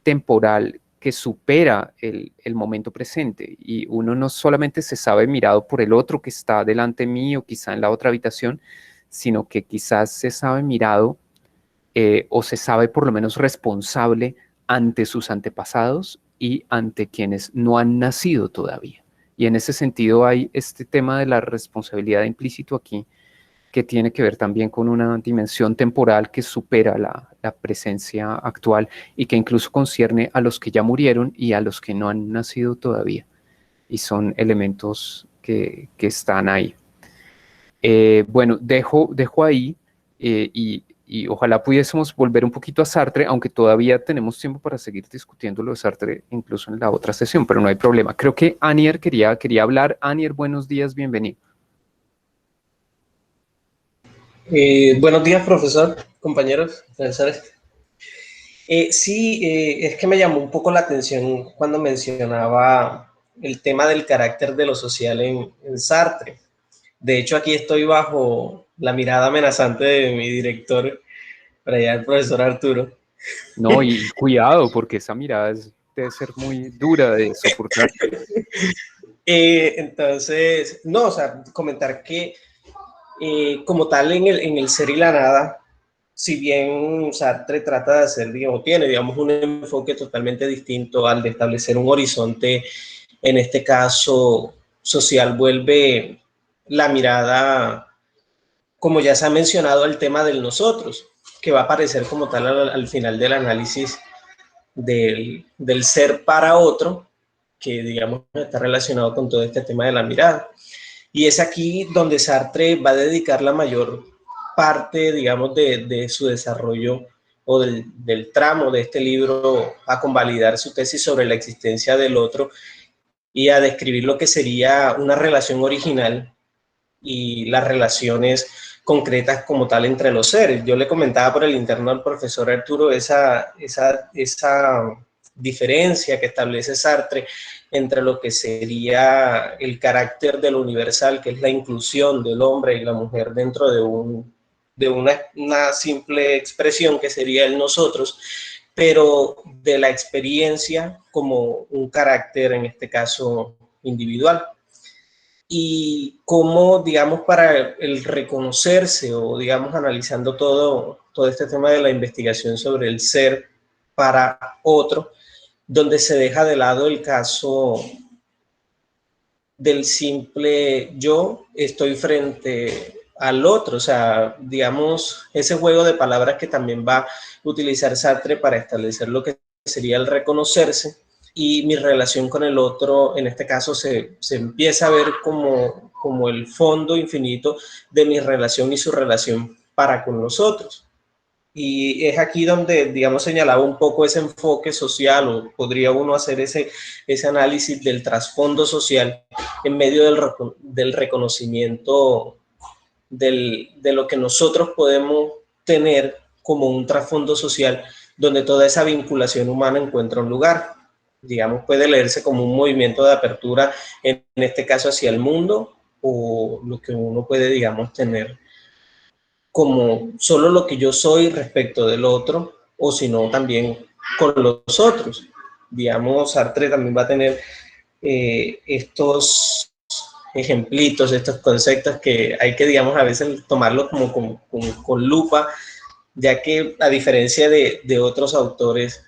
temporal que supera el momento presente, y uno no solamente se sabe mirado por el otro que está delante mío, quizá en la otra habitación, sino que quizás se sabe mirado o se sabe por lo menos responsable ante sus antepasados y ante quienes no han nacido todavía. Y en ese sentido hay este tema de la responsabilidad implícito aquí, que tiene que ver también con una dimensión temporal que supera la presencia actual y que incluso concierne a los que ya murieron y a los que no han nacido todavía. Y son elementos que están ahí. Bueno, dejo ahí y ojalá pudiésemos volver un poquito a Sartre, aunque todavía tenemos tiempo para seguir discutiendo lo de Sartre, incluso en la otra sesión, pero no hay problema. Creo que Anier quería hablar. Anier, buenos días, bienvenido. Buenos días, profesor, compañeros, profesores. Sí, es que me llamó un poco la atención cuando mencionaba el tema del carácter de lo social en Sartre. De hecho, aquí estoy bajo la mirada amenazante de mi director, para allá el profesor Arturo. No, y cuidado, porque esa mirada debe ser muy dura de soportar. Entonces, no, o sea, comentar que como tal en el ser y la nada, si bien Sartre trata de hacer, digamos, tiene, digamos, un enfoque totalmente distinto al de establecer un horizonte, en este caso social, vuelve la mirada, como ya se ha mencionado, al tema del nosotros, que va a aparecer como tal al final del análisis del ser para otro, que digamos está relacionado con todo este tema de la mirada. Y es aquí donde Sartre va a dedicar la mayor parte, digamos, de su desarrollo o del tramo de este libro a convalidar su tesis sobre la existencia del otro y a describir lo que sería una relación original y las relaciones concretas como tal entre los seres. Yo le comentaba por el interno al profesor Arturo esa diferencia que establece Sartre entre lo que sería el carácter de lo universal, que es la inclusión del hombre y la mujer dentro de una simple expresión que sería el nosotros, pero de la experiencia como un carácter, en este caso, individual. Y cómo, digamos, para el reconocerse o, digamos, analizando todo este tema de la investigación sobre el ser para otro, donde se deja de lado el caso del simple yo estoy frente al otro, o sea, digamos, ese juego de palabras que también va a utilizar Sartre para establecer lo que sería el reconocerse, y mi relación con el otro, en este caso, se empieza a ver como el fondo infinito de mi relación y su relación para con los otros. Y es aquí donde, digamos, señalaba un poco ese enfoque social, o podría uno hacer ese análisis del trasfondo social en medio del reconocimiento de lo que nosotros podemos tener como un trasfondo social, donde toda esa vinculación humana encuentra un lugar. Digamos, puede leerse como un movimiento de apertura, en este caso hacia el mundo, o lo que uno puede, digamos, tener como solo lo que yo soy respecto del otro, o si no, también con los otros. Digamos, Sartre también va a tener estos ejemplitos, estos conceptos que hay que, digamos, a veces tomarlos como con lupa, ya que a diferencia de otros autores,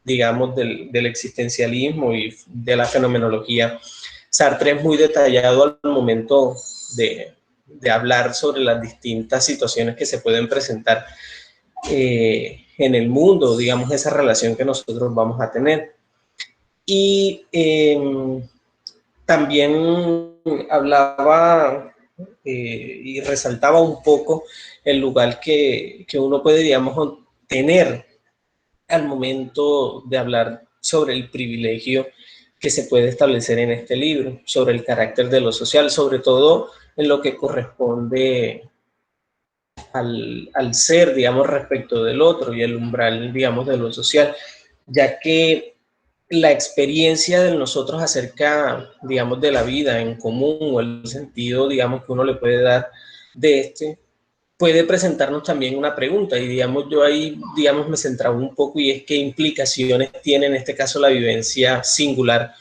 digamos, del existencialismo y de la fenomenología, Sartre es muy detallado al momento de hablar sobre las distintas situaciones que se pueden presentar en el mundo, digamos, esa relación que nosotros vamos a tener. Y también hablaba y resaltaba un poco el lugar que uno puede, digamos, tener al momento de hablar sobre el privilegio que se puede establecer en este libro, sobre el carácter de lo social, sobre todo en lo que corresponde al ser, digamos, respecto del otro y el umbral, digamos, de lo social, ya que la experiencia de nosotros acerca, digamos, de la vida en común o el sentido, digamos, que uno le puede dar de este, puede presentarnos también una pregunta y, digamos, yo ahí, digamos, me centraba un poco y es qué implicaciones tiene en este caso la vivencia singular,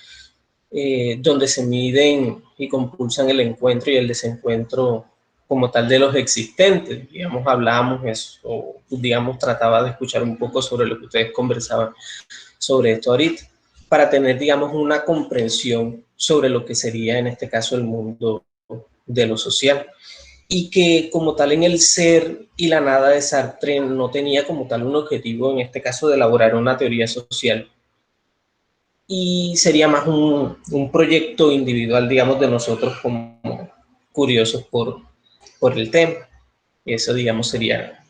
donde se miden y compulsan el encuentro y el desencuentro como tal de los existentes. Digamos, hablábamos eso, o digamos, trataba de escuchar un poco sobre lo que ustedes conversaban sobre esto ahorita, para tener, digamos, una comprensión sobre lo que sería en este caso el mundo de lo social. Y que como tal en el ser y la nada de Sartre no tenía como tal un objetivo, en este caso, de elaborar una teoría social, y sería más un proyecto individual, digamos, de nosotros como curiosos por el tema. Y eso, digamos, sería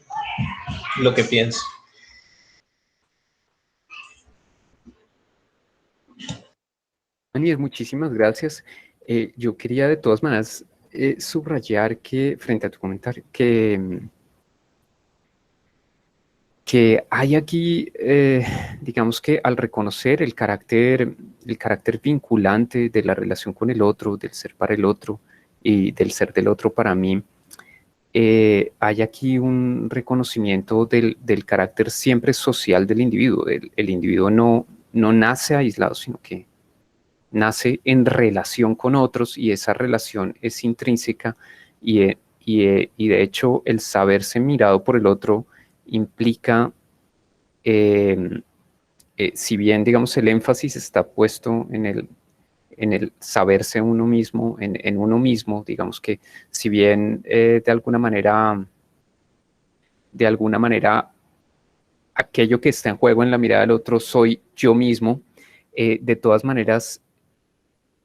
lo que pienso. Daniel, muchísimas gracias. Yo quería de todas maneras subrayar que, frente a tu comentario, que hay aquí, digamos que al reconocer el carácter vinculante de la relación con el otro, del ser para el otro y del ser del otro para mí, hay aquí un reconocimiento del carácter siempre social del individuo. El individuo no nace aislado, sino que nace en relación con otros y esa relación es intrínseca y de hecho el saberse mirado por el otro implica, si bien digamos el énfasis está puesto en el saberse uno mismo, en uno mismo, digamos que si bien de alguna manera aquello que está en juego en la mirada del otro soy yo mismo, de todas maneras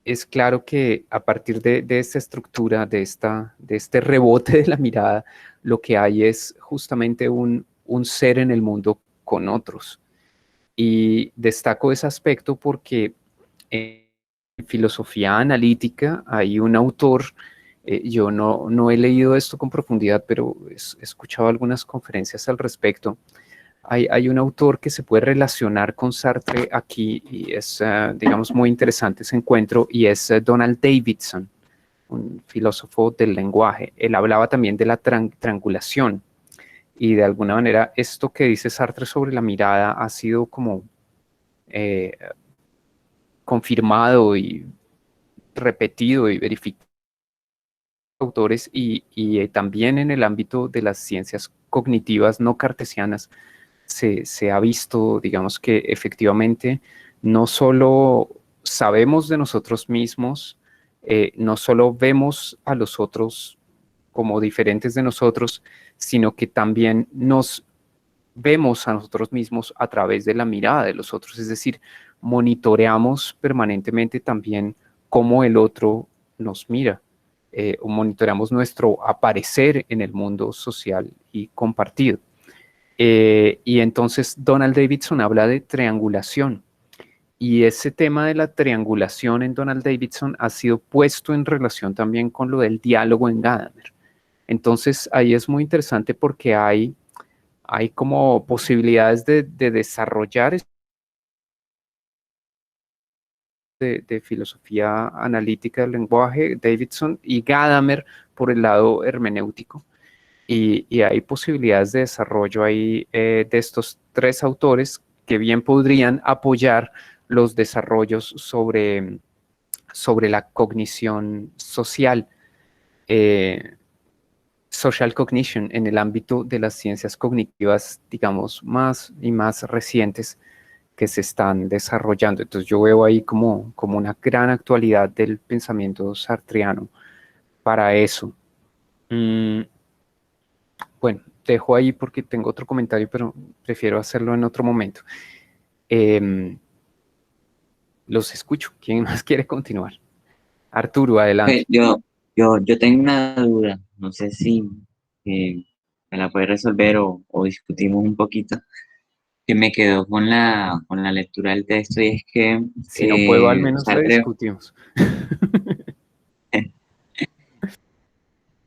es claro que a partir de esta estructura, de este rebote de la mirada, lo que hay es justamente un ser en el mundo con otros. Y destaco ese aspecto porque en filosofía analítica hay un autor, yo no he leído esto con profundidad, pero he escuchado algunas conferencias al respecto. Hay un autor que se puede relacionar con Sartre aquí y es, digamos, muy interesante ese encuentro y es Donald Davidson, un filósofo del lenguaje. Él hablaba también de la triangulación y de alguna manera esto que dice Sartre sobre la mirada ha sido como confirmado y repetido y verificado por autores y también en el ámbito de las ciencias cognitivas no cartesianas se ha visto, digamos que efectivamente no solo sabemos de nosotros mismos, no solo vemos a los otros como diferentes de nosotros, sino que también nos vemos a nosotros mismos a través de la mirada de los otros, es decir, monitoreamos permanentemente también cómo el otro nos mira, o monitoreamos nuestro aparecer en el mundo social y compartido. Y entonces Donald Davidson habla de triangulación y ese tema de la triangulación en Donald Davidson ha sido puesto en relación también con lo del diálogo en Gadamer. Entonces ahí es muy interesante porque hay como posibilidades de desarrollar de filosofía analítica del lenguaje, Davidson y Gadamer por el lado hermenéutico. Y hay posibilidades de desarrollo ahí de estos tres autores que bien podrían apoyar los desarrollos sobre la cognición social, social cognition, en el ámbito de las ciencias cognitivas, digamos, más y más recientes que se están desarrollando. Entonces yo veo ahí como una gran actualidad del pensamiento sartreano para eso. Bueno, dejo ahí porque tengo otro comentario, pero prefiero hacerlo en otro momento. Los escucho. ¿Quién más quiere continuar? Arturo, adelante. Yo Yo tengo una duda, no sé si me la puede resolver o discutimos un poquito, que me quedó con la lectura del texto, y es que Si no puedo, al menos la Sartre, discutimos.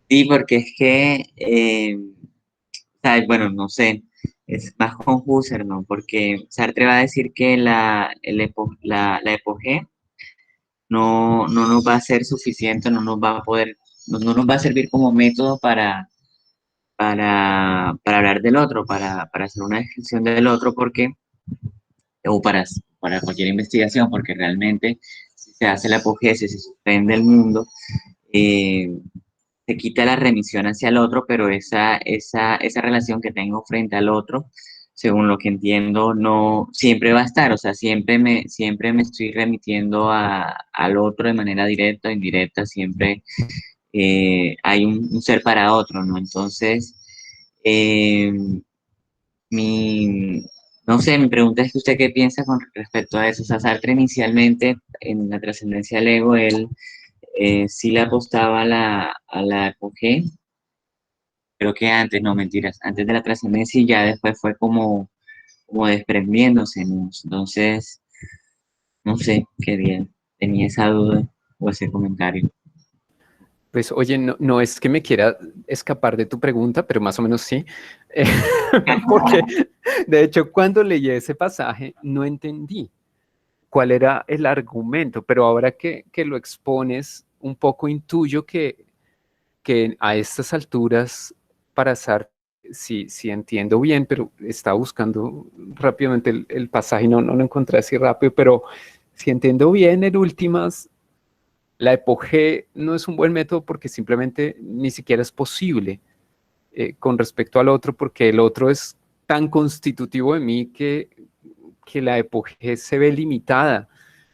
sí, porque es que, bueno, no sé, es más con Husserl, ¿no? Porque Sartre va a decir que la epogé no nos va a ser suficiente, no nos va a poder, no nos va a servir como método para hablar del otro, para hacer una descripción del otro, porque, o para cualquier investigación, porque realmente si se hace la apogésis, se suspende el mundo, eh, se quita la remisión hacia el otro, pero esa relación que tengo frente al otro, según lo que entiendo, no siempre va a estar, o sea, siempre me estoy remitiendo al otro de manera directa o indirecta, siempre hay un ser para otro, ¿no? Entonces, eh, mi, no sé, mi pregunta es que usted qué piensa con respecto a eso. O sea, Sartre inicialmente, en la trascendencia del ego, él sí le apostaba a la epogé, creo que antes, no mentiras, antes de la trascendencia, y ya después fue como desprendiéndose, ¿no? Entonces, no sé, tenía esa duda o ese comentario. Pues oye, no es que me quiera escapar de tu pregunta, pero más o menos sí. Eh, Porque de hecho cuando leí ese pasaje no entendí cuál era el argumento, pero ahora que lo expones un poco intuyo que a estas alturas para Sartre, si entiendo bien, pero estaba buscando rápidamente el pasaje y no lo encontré así rápido, pero si entiendo bien, en últimas, la epogé no es un buen método porque simplemente ni siquiera es posible con respecto al otro, porque el otro es tan constitutivo de mí que la epogé se ve limitada.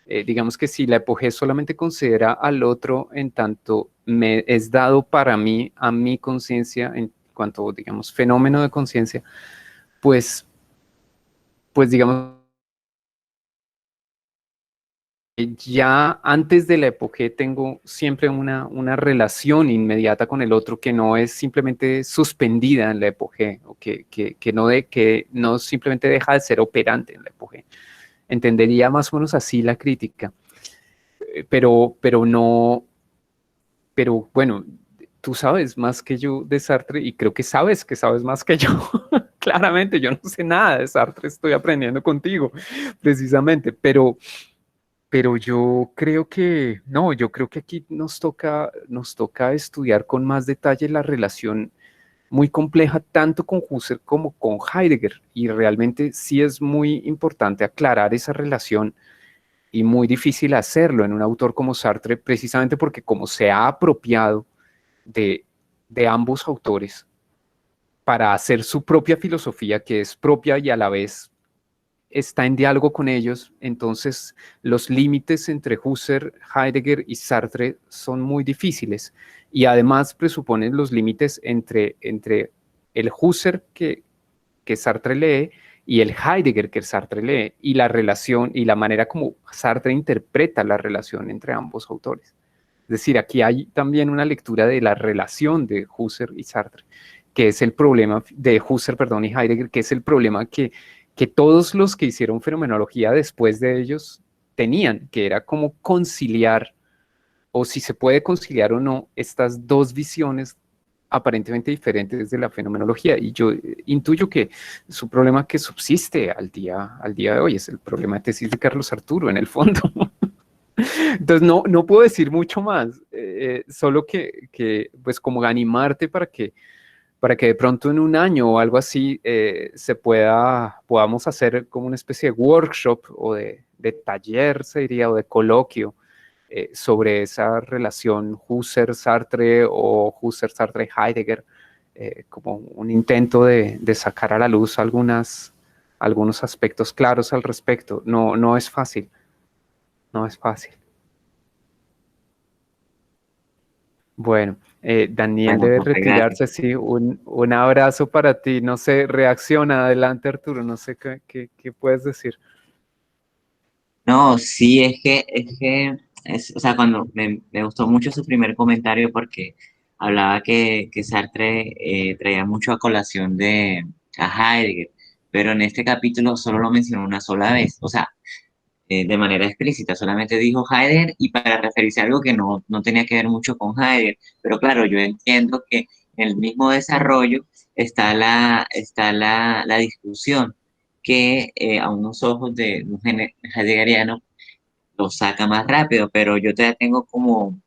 Digamos que si la epogé solamente considera al otro en tanto me es dado para mí, a mi conciencia, en cuanto, digamos, fenómeno de conciencia, pues, pues digamos, ya antes de la época tengo siempre una relación inmediata con el otro que no es simplemente suspendida en la época, o que no simplemente deja de ser operante en la época. Entendería más o menos así la crítica, pero no, pero bueno, tú sabes más que yo de Sartre y creo que sabes más que yo. Claramente, yo no sé nada de Sartre, estoy aprendiendo contigo, precisamente, pero yo creo que, no, yo creo que aquí nos toca estudiar con más detalle la relación muy compleja tanto con Husserl como con Heidegger, y realmente sí es muy importante aclarar esa relación y muy difícil hacerlo en un autor como Sartre, precisamente porque como se ha apropiado de, de ambos autores para hacer su propia filosofía, que es propia y a la vez está en diálogo con ellos, entonces los límites entre Husserl, Heidegger y Sartre son muy difíciles, y además presuponen los límites entre el Husserl que Sartre lee y el Heidegger que Sartre lee, y la relación y la manera como Sartre interpreta la relación entre ambos autores. Es decir, aquí hay también una lectura de la relación de Husserl y Sartre, que es el problema de Husserl, perdón, y Heidegger, que es el problema que todos los que hicieron fenomenología después de ellos tenían, que era como conciliar, o si se puede conciliar o no, estas dos visiones aparentemente diferentes de la fenomenología. Y yo intuyo que es un problema que subsiste al día de hoy, es el problema de tesis de Carlos Arturo, en el fondo. Entonces, no puedo decir mucho más, solo que, pues, como animarte para que de pronto en un año o algo así podamos hacer como una especie de workshop o de taller, se diría, o de coloquio sobre esa relación Husserl-Sartre o Husserl-Sartre-Heidegger, como un intento de sacar a la luz algunos aspectos claros al respecto. No es fácil, no es fácil. Bueno, Daniel Bueno, debe profe, gracias. retirarse, sí, un abrazo para ti. No sé, reacciona, adelante Arturo, no sé qué puedes decir. No, sí, es que o sea, cuando me gustó mucho su primer comentario porque hablaba que Sartre traía mucho a colación a Heidegger, pero en este capítulo solo lo mencionó una sola vez, o sea, de manera explícita, solamente dijo Heidegger y para referirse a algo que no tenía que ver mucho con Heidegger, pero claro, yo entiendo que en el mismo desarrollo está la discusión que a unos ojos de un heideggeriano lo saca más rápido, pero yo todavía tengo como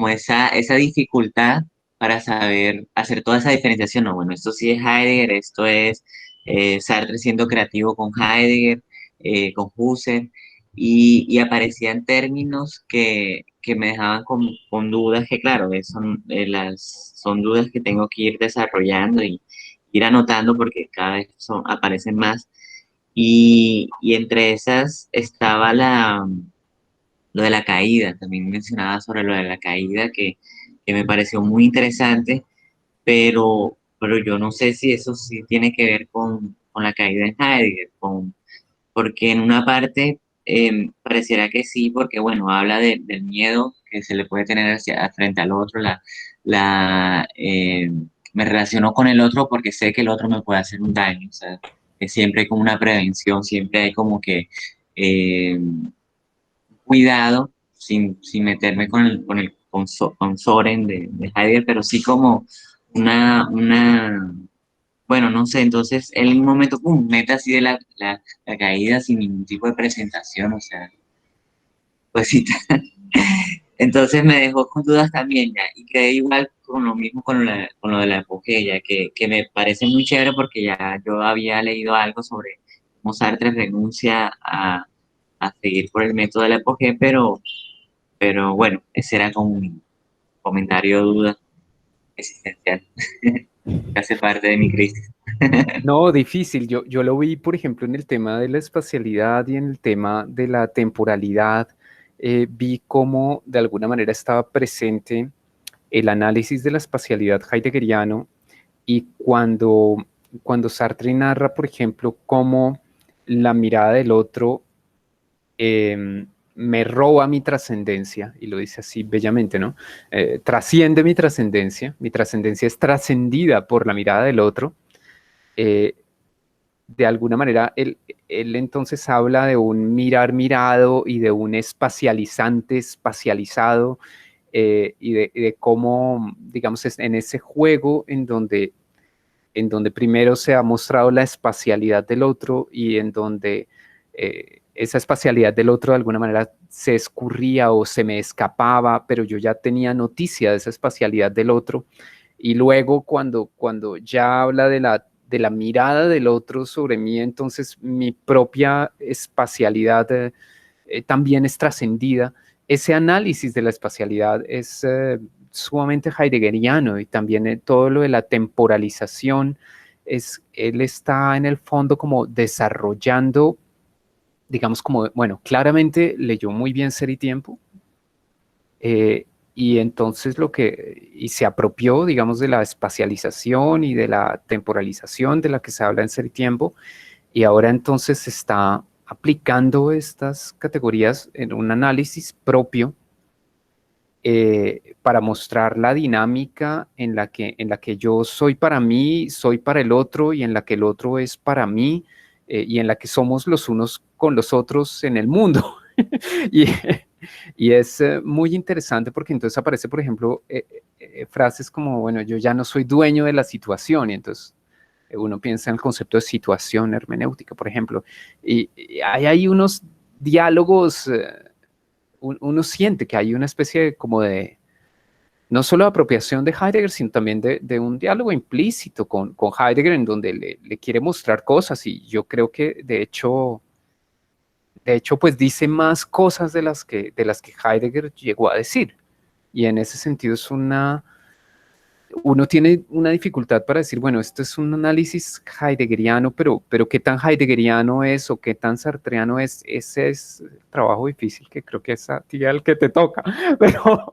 esa dificultad para saber hacer toda esa diferenciación. No, bueno, esto sí es Heidegger, esto es Sartre siendo creativo con Heidegger, con Husserl, y aparecían términos que me dejaban con dudas que, claro, son dudas que tengo que ir desarrollando y ir anotando porque cada vez aparecen más. Y entre esas estaba lo de la caída, también mencionaba sobre lo de la caída que me pareció muy interesante, pero yo no sé si eso sí tiene que ver con la caída en Heidegger, porque en una parte pareciera que sí, porque bueno, habla del miedo que se le puede tener frente al otro, me relaciono con el otro porque sé que el otro me puede hacer un daño, o sea, que siempre hay como una prevención, siempre hay como que eh, cuidado, sin meterme con Soren de Heidegger, pero sí como bueno, no sé, entonces él en un momento, pum, mete así de la caída sin ningún tipo de presentación, o sea, pues sí. Entonces me dejó con dudas también ya, y quedé igual con lo mismo con lo de la epopeya, que me parece muy chévere porque ya yo había leído algo sobre cómo Sartre renuncia a seguir por el método de la epopeya, pero bueno, ese era como un comentario duda existencial que hace parte de mi crisis. No, difícil. Yo lo vi, por ejemplo, en el tema de la espacialidad y en el tema de la temporalidad. Vi cómo de alguna manera estaba presente el análisis de la espacialidad heideggeriano y cuando Sartre narra, por ejemplo, cómo la mirada del otro me roba mi trascendencia, y lo dice así bellamente, ¿no? Trasciende mi trascendencia es trascendida por la mirada del otro. eh, de alguna manera, él entonces habla de un mirar mirado y de un espacializante espacializado, y de cómo, digamos, en ese juego en donde primero se ha mostrado la espacialidad del otro y en donde esa espacialidad del otro de alguna manera se escurría o se me escapaba, pero yo ya tenía noticia de esa espacialidad del otro. Y luego cuando ya habla de la mirada del otro sobre mí, entonces mi propia espacialidad también es trascendida. Ese análisis de la espacialidad es sumamente heideggeriano, y también todo lo de la temporalización, él está en el fondo como desarrollando, digamos como, bueno, claramente leyó muy bien Ser y Tiempo, eh, y entonces y se apropió, digamos, de la espacialización y de la temporalización de la que se habla en Ser y Tiempo, y ahora entonces está aplicando estas categorías en un análisis propio, para mostrar la dinámica en la que yo soy para mí, soy para el otro, y en la que el otro es para mí, y en la que somos los unos con los otros en el mundo. y, y es muy interesante porque entonces aparece, por ejemplo, frases como, bueno, yo ya no soy dueño de la situación, y entonces uno piensa en el concepto de situación hermenéutica, por ejemplo, y hay ahí unos diálogos. Uno siente que hay una especie como de, no solo de apropiación de Heidegger, sino también de un diálogo implícito con Heidegger, en donde le quiere mostrar cosas, y yo creo que de hecho, pues dice más cosas de las que Heidegger llegó a decir, y en ese sentido uno tiene una dificultad para decir, bueno, esto es un análisis heideggeriano, pero qué tan heideggeriano es o qué tan sartreano es. Ese es el trabajo difícil que creo que es a ti el que te toca, pero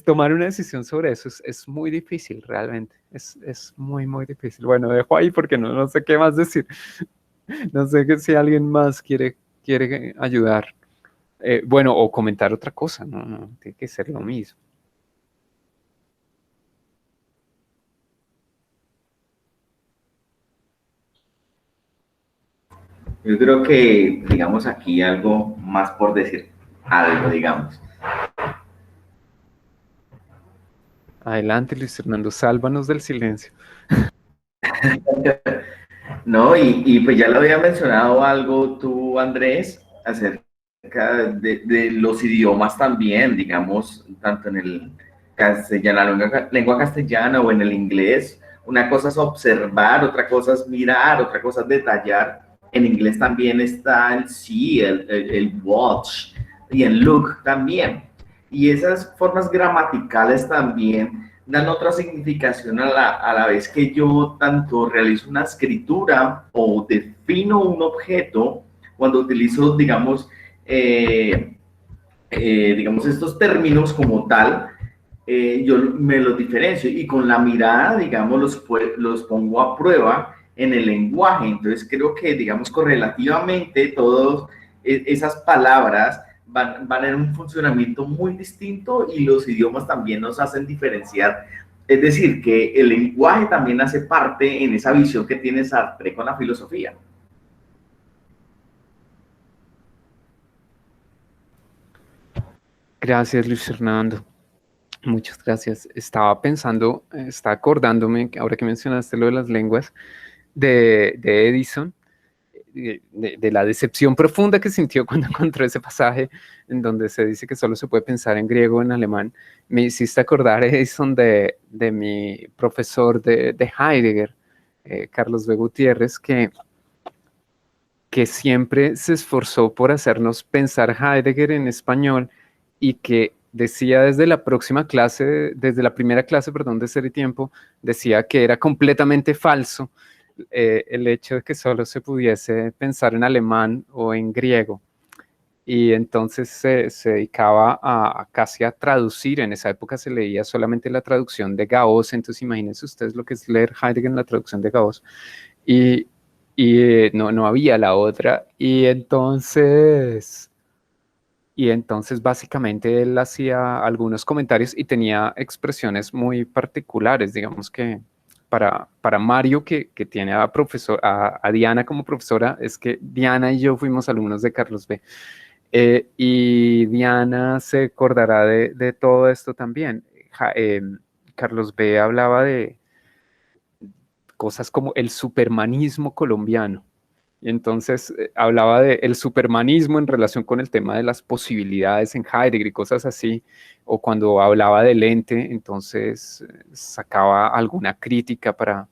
tomar una decisión sobre eso es muy difícil, realmente, es muy, muy difícil. Bueno, dejo ahí porque no sé qué más decir, no sé si alguien más quiere ayudar. Bueno, o comentar otra cosa, no tiene que ser lo mismo. Yo creo que, digamos, aquí algo más por decir algo, digamos. Adelante, Luis Fernando, sálvanos del silencio. No, y pues ya lo había mencionado algo tú, Andrés, acerca de los idiomas también, digamos, tanto en el castellano, lengua castellana o en el inglés. Una cosa es observar, otra cosa es mirar, otra cosa es detallar. En inglés también está el see, el watch y el look también. Y esas formas gramaticales también dan otra significación a la vez que yo tanto realizo una escritura o defino un objeto, cuando utilizo, digamos, digamos estos términos como tal, yo me los diferencio y con la mirada, digamos, los pongo a prueba en el lenguaje. Entonces creo que, digamos, correlativamente todas esas palabras van en un funcionamiento muy distinto y los idiomas también nos hacen diferenciar. Es decir, que el lenguaje también hace parte en esa visión que tiene Sartre con la filosofía. Gracias, Luis Fernando. Muchas gracias. Estaba pensando, estaba acordándome, ahora que mencionaste lo de las lenguas, de Edison, de la decepción profunda que sintió cuando encontró ese pasaje en donde se dice que solo se puede pensar en griego o en alemán. Me hiciste acordar, Edison, de mi profesor de Heidegger, Carlos B. Gutiérrez, que siempre se esforzó por hacernos pensar Heidegger en español y que decía desde la próxima clase, desde la primera clase, perdón, de Ser y Tiempo, decía que era completamente falso el hecho de que solo se pudiese pensar en alemán o en griego. Y entonces se dedicaba a casi a traducir. En esa época se leía solamente la traducción de Gauss, entonces imagínense ustedes lo que es leer Heidegger en la traducción de Gauss. Y no había la otra. Y entonces básicamente él hacía algunos comentarios y tenía expresiones muy particulares, digamos que para Mario, que tiene a Diana como profesora, es que Diana y yo fuimos alumnos de Carlos B. Y Diana se acordará de todo esto también. Carlos B hablaba de cosas como el supermanismo colombiano. Y entonces hablaba del supermanismo en relación con el tema de las posibilidades en Heidegger y cosas así, o cuando hablaba del ente, entonces sacaba alguna crítica para,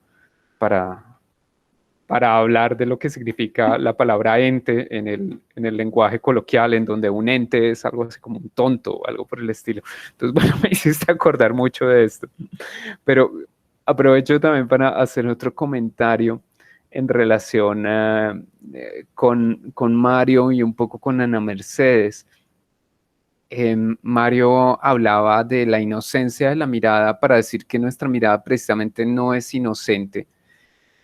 para hablar de lo que significa la palabra ente en el lenguaje coloquial, en donde un ente es algo así como un tonto o algo por el estilo. Entonces, bueno, me hiciste acordar mucho de esto. Pero aprovecho también para hacer otro comentario en relación con Mario y un poco con Ana Mercedes. Mario hablaba de la inocencia de la mirada para decir que nuestra mirada precisamente no es inocente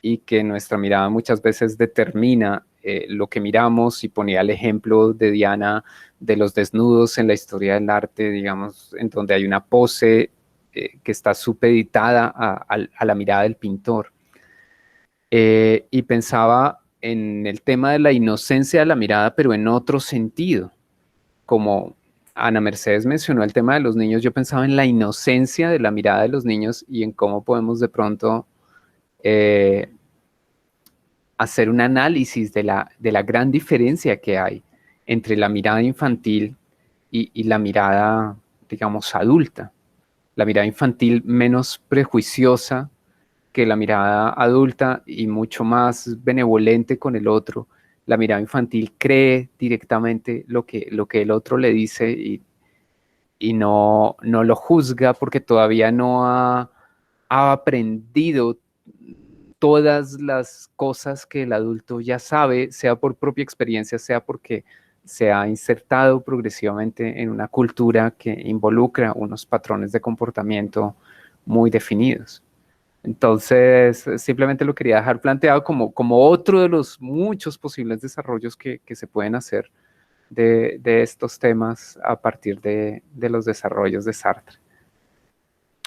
y que nuestra mirada muchas veces determina lo que miramos, y ponía el ejemplo de Diana de los desnudos en la historia del arte, digamos, en donde hay una pose que está supeditada a la mirada del pintor. Y pensaba en el tema de la inocencia de la mirada, pero en otro sentido. Como Ana Mercedes mencionó el tema de los niños, yo pensaba en la inocencia de la mirada de los niños y en cómo podemos de pronto hacer un análisis de la gran diferencia que hay entre la mirada infantil y la mirada, digamos, adulta. La mirada infantil menos prejuiciosa que la mirada adulta y mucho más benevolente con el otro. La mirada infantil cree directamente lo que el otro le dice y no lo juzga porque todavía no ha aprendido todas las cosas que el adulto ya sabe, sea por propia experiencia, sea porque se ha insertado progresivamente en una cultura que involucra unos patrones de comportamiento muy definidos. Entonces, simplemente lo quería dejar planteado como otro de los muchos posibles desarrollos que se pueden hacer de estos temas a partir de los desarrollos de Sartre.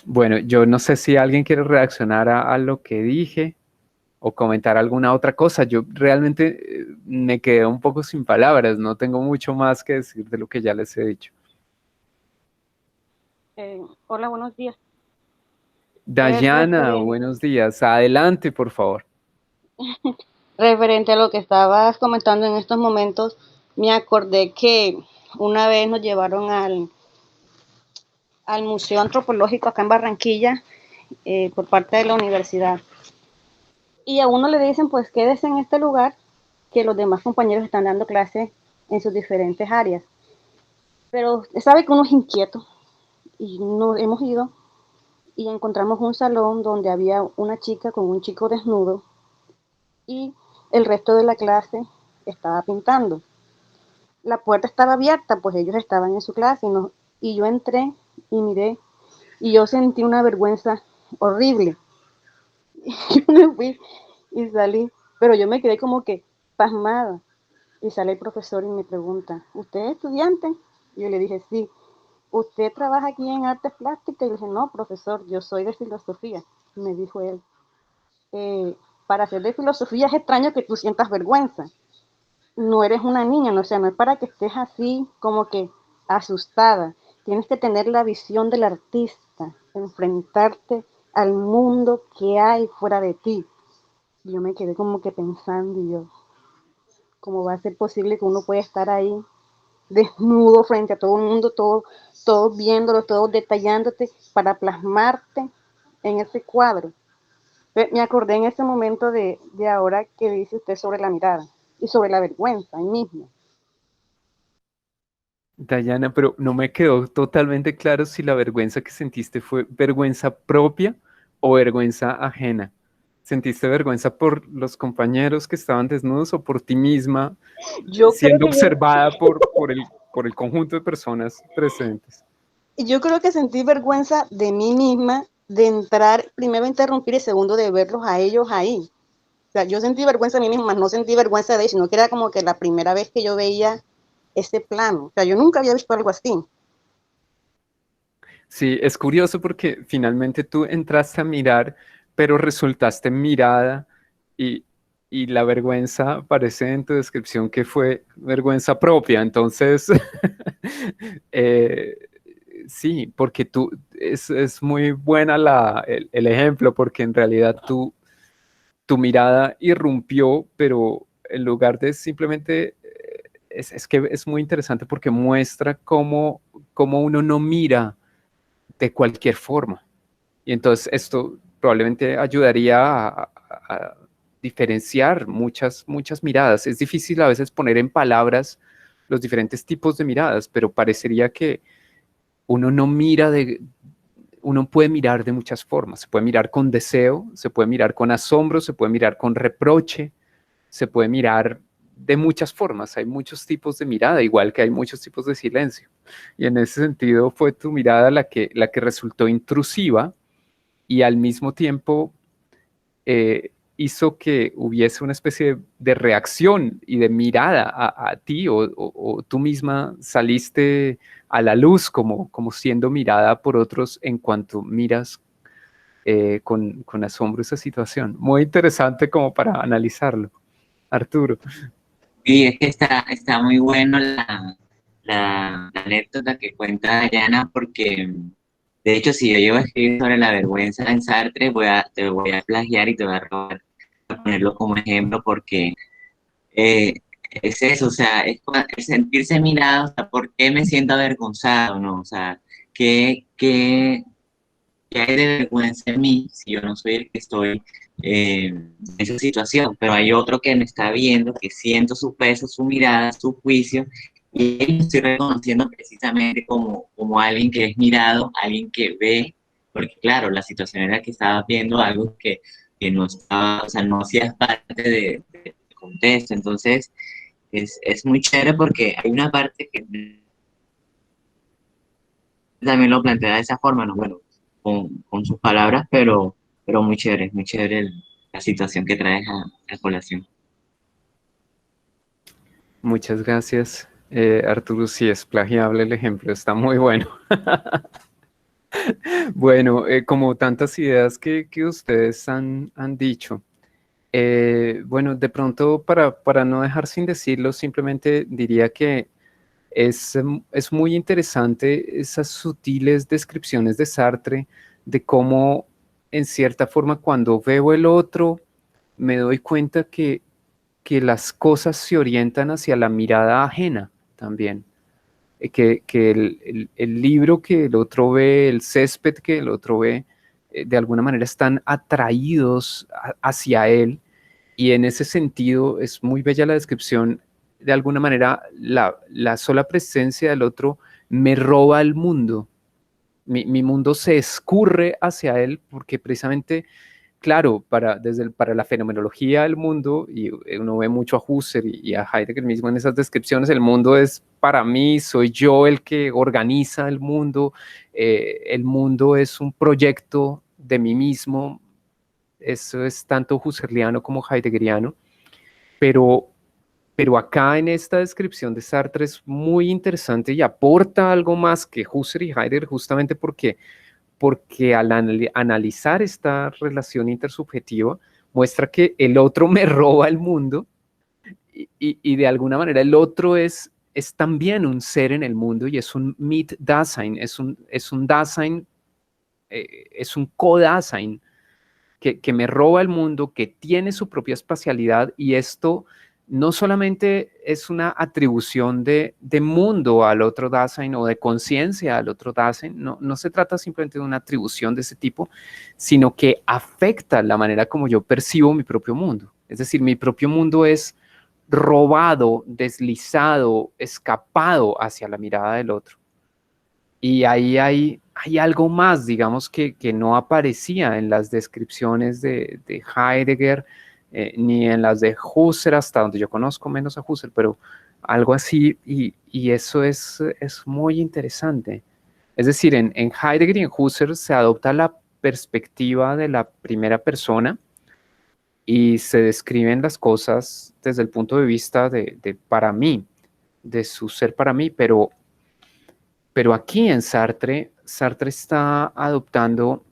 Bueno, yo no sé si alguien quiere reaccionar a lo que dije o comentar alguna otra cosa. Yo realmente me quedé un poco sin palabras, no tengo mucho más que decir de lo que ya les he dicho. Hola, buenos días. Dayana, buenos días. Adelante, por favor. Referente a lo que estabas comentando en estos momentos, me acordé que una vez nos llevaron al Museo Antropológico acá en Barranquilla por parte de la universidad. Y a uno le dicen, pues quédese en este lugar, que los demás compañeros están dando clases en sus diferentes áreas. Pero sabe que uno es inquieto y nos hemos ido y encontramos un salón donde había una chica con un chico desnudo y el resto de la clase estaba pintando. La puerta estaba abierta, pues ellos estaban en su clase y yo entré y miré y yo sentí una vergüenza horrible. Y yo me fui y salí, pero yo me quedé como que pasmada. Y sale el profesor y me pregunta, ¿usted es estudiante? Y yo le dije, sí. ¿Usted trabaja aquí en artes plásticas? Y le dije, no, profesor, yo soy de filosofía. Y me dijo él, para ser de filosofía es extraño que tú sientas vergüenza. No eres una niña, no, o sea, no es para que estés así como que asustada. Tienes que tener la visión del artista, enfrentarte al mundo que hay fuera de ti. Y yo me quedé como que pensando y yo, ¿cómo va a ser posible que uno pueda estar ahí desnudo frente a todo el mundo, todos viéndolo, todos detallándote para plasmarte en ese cuadro? Me acordé en ese momento de ahora que dice usted sobre la mirada y sobre la vergüenza ahí mismo. Dayana, pero no me quedó totalmente claro si la vergüenza que sentiste fue vergüenza propia o vergüenza ajena. ¿Sentiste vergüenza por los compañeros que estaban desnudos o por ti misma siendo observada por el conjunto de personas presentes? Yo creo que sentí vergüenza de mí misma de entrar, primero a interrumpir y segundo de verlos a ellos ahí. O sea, yo sentí vergüenza de mí misma, no sentí vergüenza de ellos, sino que era como que la primera vez que yo veía ese plano. O sea, yo nunca había visto algo así. Sí, es curioso porque finalmente tú entraste a mirar, pero resultaste mirada y, y la vergüenza parece en tu descripción que fue vergüenza propia. Entonces, sí, porque tú, es muy buena el ejemplo, porque en realidad tu mirada irrumpió, pero en lugar de simplemente, es que es muy interesante porque muestra cómo uno no mira de cualquier forma. Y entonces esto probablemente ayudaría a diferenciar muchas miradas. Es difícil a veces poner en palabras los diferentes tipos de miradas, pero parecería que uno no mira uno puede mirar de muchas formas. Se puede mirar con deseo, se puede mirar con asombro, se puede mirar con reproche, se puede mirar de muchas formas. Hay muchos tipos de mirada, igual que hay muchos tipos de silencio. Y en ese sentido fue tu mirada la que resultó intrusiva y al mismo tiempo hizo que hubiese una especie de reacción y de mirada a ti o tú misma saliste a la luz como siendo mirada por otros en cuanto miras con asombro esa situación. Muy interesante como para analizarlo. Arturo. Y es que está muy bueno la anécdota que cuenta Dayana, porque de hecho, si yo llego a escribir sobre la vergüenza en Sartre, te voy a plagiar y te voy a robar, a ponerlo como ejemplo, porque eh, es eso, o sea, es sentirse mirado, o sea, ¿por qué me siento avergonzado, no? O sea, ¿qué hay de vergüenza en mí si yo no soy el que estoy en esa situación? Pero hay otro que me está viendo, que siento su peso, su mirada, su juicio, y ahí me estoy reconociendo precisamente como alguien que es mirado, alguien que ve, porque claro, la situación era que estaba viendo algo que no estaba, o sea, no hacía parte del contexto. Entonces, es muy chévere porque hay una parte que también lo plantea de esa forma, ¿no? Bueno, con sus palabras, pero muy chévere la situación que traes a colación. Muchas gracias, Arturo, sí es plagiable el ejemplo, está muy bueno. Bueno, como tantas ideas que ustedes han dicho, bueno, de pronto para no dejar sin decirlo, simplemente diría que es muy interesante esas sutiles descripciones de Sartre de cómo, en cierta forma, cuando veo el otro, me doy cuenta que las cosas se orientan hacia la mirada ajena también. Que el libro que el otro ve, el césped que el otro ve, de alguna manera están atraídos hacia él, y en ese sentido es muy bella la descripción. De alguna manera, la sola presencia del otro me roba el mundo. Mi mundo se escurre hacia él porque precisamente, claro, para la fenomenología del mundo, y uno ve mucho a Husserl y a Heidegger mismo en esas descripciones, el mundo es para mí, soy yo el que organiza el mundo es un proyecto de mí mismo. Eso es tanto husserliano como heideggeriano, pero, pero acá en esta descripción de Sartre es muy interesante y aporta algo más que Husserl y Heidegger, justamente porque al analizar esta relación intersubjetiva, muestra que el otro me roba el mundo y de alguna manera el otro es también un ser en el mundo y es un Mitdasein, es un Dasein, es un Co-Dasein que me roba el mundo, que tiene su propia espacialidad, y esto no solamente es una atribución de mundo al otro Dasein o de conciencia al otro Dasein, no se trata simplemente de una atribución de ese tipo, sino que afecta la manera como yo percibo mi propio mundo. Es decir, mi propio mundo es robado, deslizado, escapado hacia la mirada del otro. Y ahí hay algo más, digamos, que no aparecía en las descripciones de Heidegger, ni en las de Husserl, hasta donde yo conozco menos a Husserl, pero algo así, y eso es muy interesante. Es decir, en Heidegger y en Husserl se adopta la perspectiva de la primera persona y se describen las cosas desde el punto de vista de para mí, de su ser para mí, pero aquí en Sartre, Sartre está adoptando,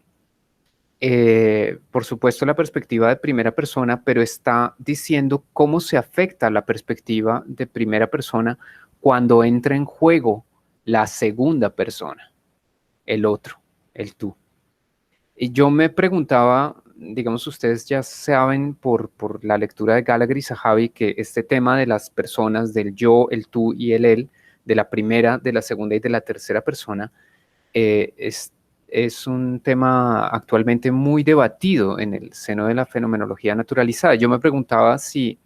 por supuesto, la perspectiva de primera persona, pero está diciendo cómo se afecta la perspectiva de primera persona cuando entra en juego la segunda persona, el otro, el tú. Y yo me preguntaba, digamos, ustedes ya saben por la lectura de Gallagher y Zahavi que este tema de las personas, del yo, el tú y el él, de la primera, de la segunda y de la tercera persona, eh, es, es un tema actualmente muy debatido en el seno de la fenomenología naturalizada. Yo me preguntaba si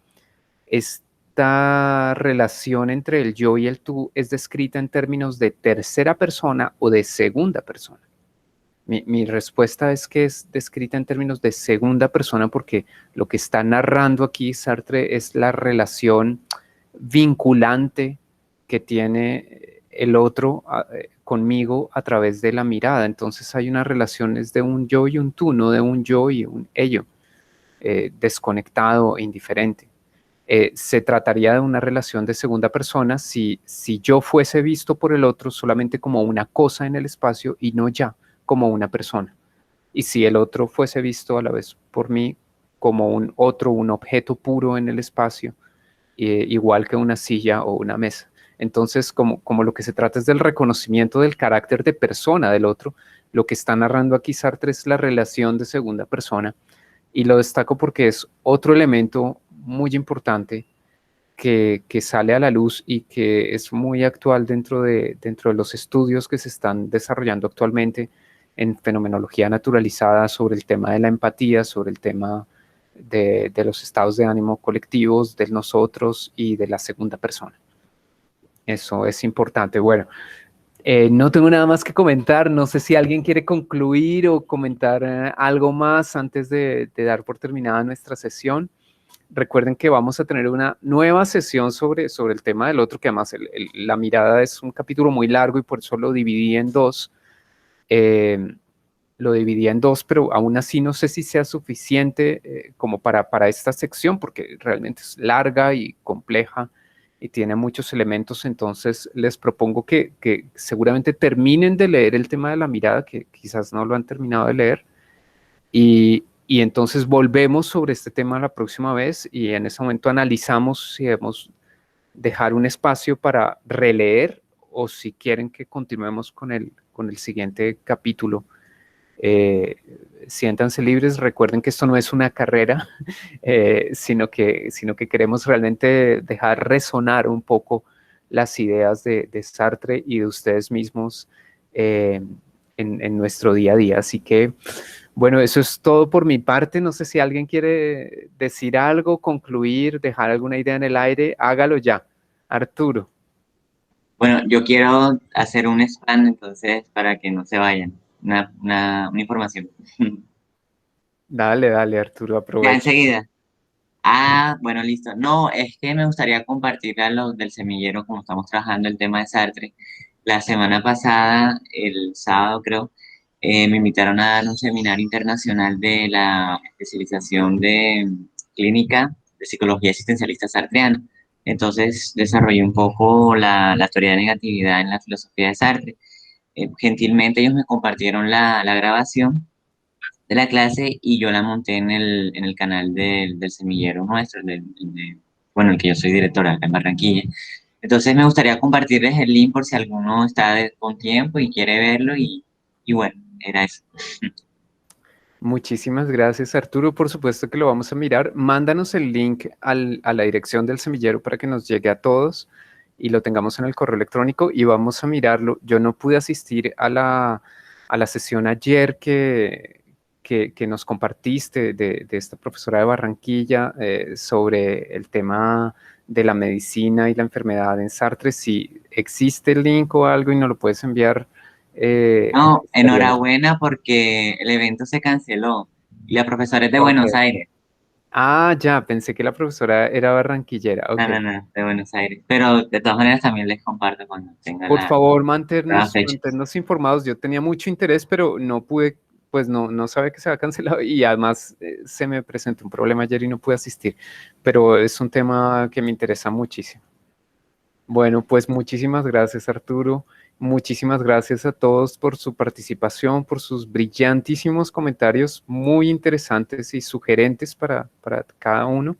esta relación entre el yo y el tú es descrita en términos de tercera persona o de segunda persona. Mi respuesta es que es descrita en términos de segunda persona porque lo que está narrando aquí Sartre es la relación vinculante que tiene el otro conmigo a través de la mirada. Entonces hay unas relaciones de un yo y un tú, no de un yo y un ello, desconectado e indiferente. Se trataría de una relación de segunda persona si yo fuese visto por el otro solamente como una cosa en el espacio y no ya como una persona. Y si el otro fuese visto a la vez por mí como un objeto puro en el espacio, igual que una silla o una mesa. Entonces, como lo que se trata es del reconocimiento del carácter de persona del otro, lo que está narrando aquí Sartre es la relación de segunda persona, y lo destaco porque es otro elemento muy importante que sale a la luz y que es muy actual dentro de los estudios que se están desarrollando actualmente en fenomenología naturalizada sobre el tema de la empatía, sobre el tema de los estados de ánimo colectivos, del nosotros y de la segunda persona. Eso es importante. Bueno, no tengo nada más que comentar. No sé si alguien quiere concluir o comentar algo más antes de dar por terminada nuestra sesión. Recuerden que vamos a tener una nueva sesión sobre el tema del otro, que además la mirada es un capítulo muy largo y por eso lo dividí en dos. Pero aún así no sé si sea suficiente como para esta sección, porque realmente es larga y compleja y tiene muchos elementos, entonces les propongo que seguramente terminen de leer el tema de la mirada, que quizás no lo han terminado de leer, y entonces volvemos sobre este tema la próxima vez y en ese momento analizamos si debemos dejar un espacio para releer o si quieren que continuemos con el siguiente capítulo. Siéntanse libres, recuerden que esto no es una carrera, sino que queremos realmente dejar resonar un poco las ideas de Sartre y de ustedes mismos en nuestro día a día. Así que, bueno, eso es todo por mi parte. No sé si alguien quiere decir algo, concluir, dejar alguna idea en el aire, hágalo ya. Arturo. Bueno, yo quiero hacer un spam entonces para que no se vayan. Una información. Dale, Arturo, Ya aprovecha. enseguida. Ah, bueno, listo. No, es que me gustaría compartir a los del semillero, como estamos trabajando el tema de Sartre. La semana pasada, el sábado creo, me invitaron a dar un seminario internacional de la especialización de clínica de psicología existencialista sartreana. Entonces desarrollé un poco la teoría de negatividad en la filosofía de Sartre. Gentilmente ellos me compartieron la grabación de la clase y yo la monté en el canal del semillero nuestro, bueno, el que yo soy directora acá en Barranquilla. Entonces me gustaría compartirles el link por si alguno está con tiempo y quiere verlo y bueno, era eso. Muchísimas gracias, Arturo. Por supuesto que lo vamos a mirar. Mándanos el link a la dirección del semillero para que nos llegue a todos y lo tengamos en el correo electrónico y vamos a mirarlo. Yo no pude asistir a la sesión ayer que nos compartiste de esta profesora de Barranquilla sobre el tema de la medicina y la enfermedad en Sartre. Si existe el link o algo y nos lo puedes enviar. No, enhorabuena porque el evento se canceló y la profesora es de Buenos Aires. Ah, ya, pensé que la profesora era barranquillera. Okay. No, de Buenos Aires. Pero de todas maneras también les comparto cuando tenga Por favor, la fecha. mantenernos informados. Yo tenía mucho interés, pero no pude, pues no sabía que se había cancelado y además se me presentó un problema ayer y no pude asistir. Pero es un tema que me interesa muchísimo. Bueno, pues muchísimas gracias, Arturo. Muchísimas gracias a todos por su participación, por sus brillantísimos comentarios muy interesantes y sugerentes para cada uno.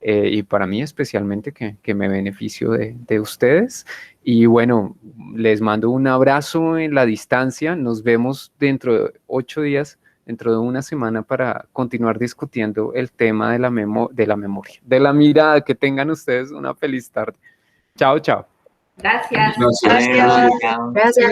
Y para mí especialmente que me beneficio de ustedes. Y bueno, les mando un abrazo en la distancia. Nos vemos dentro de 8 días, dentro de una semana para continuar discutiendo el tema de la memoria, de la mirada. Que tengan ustedes una feliz tarde. Chao, chao. Gracias. Gracias.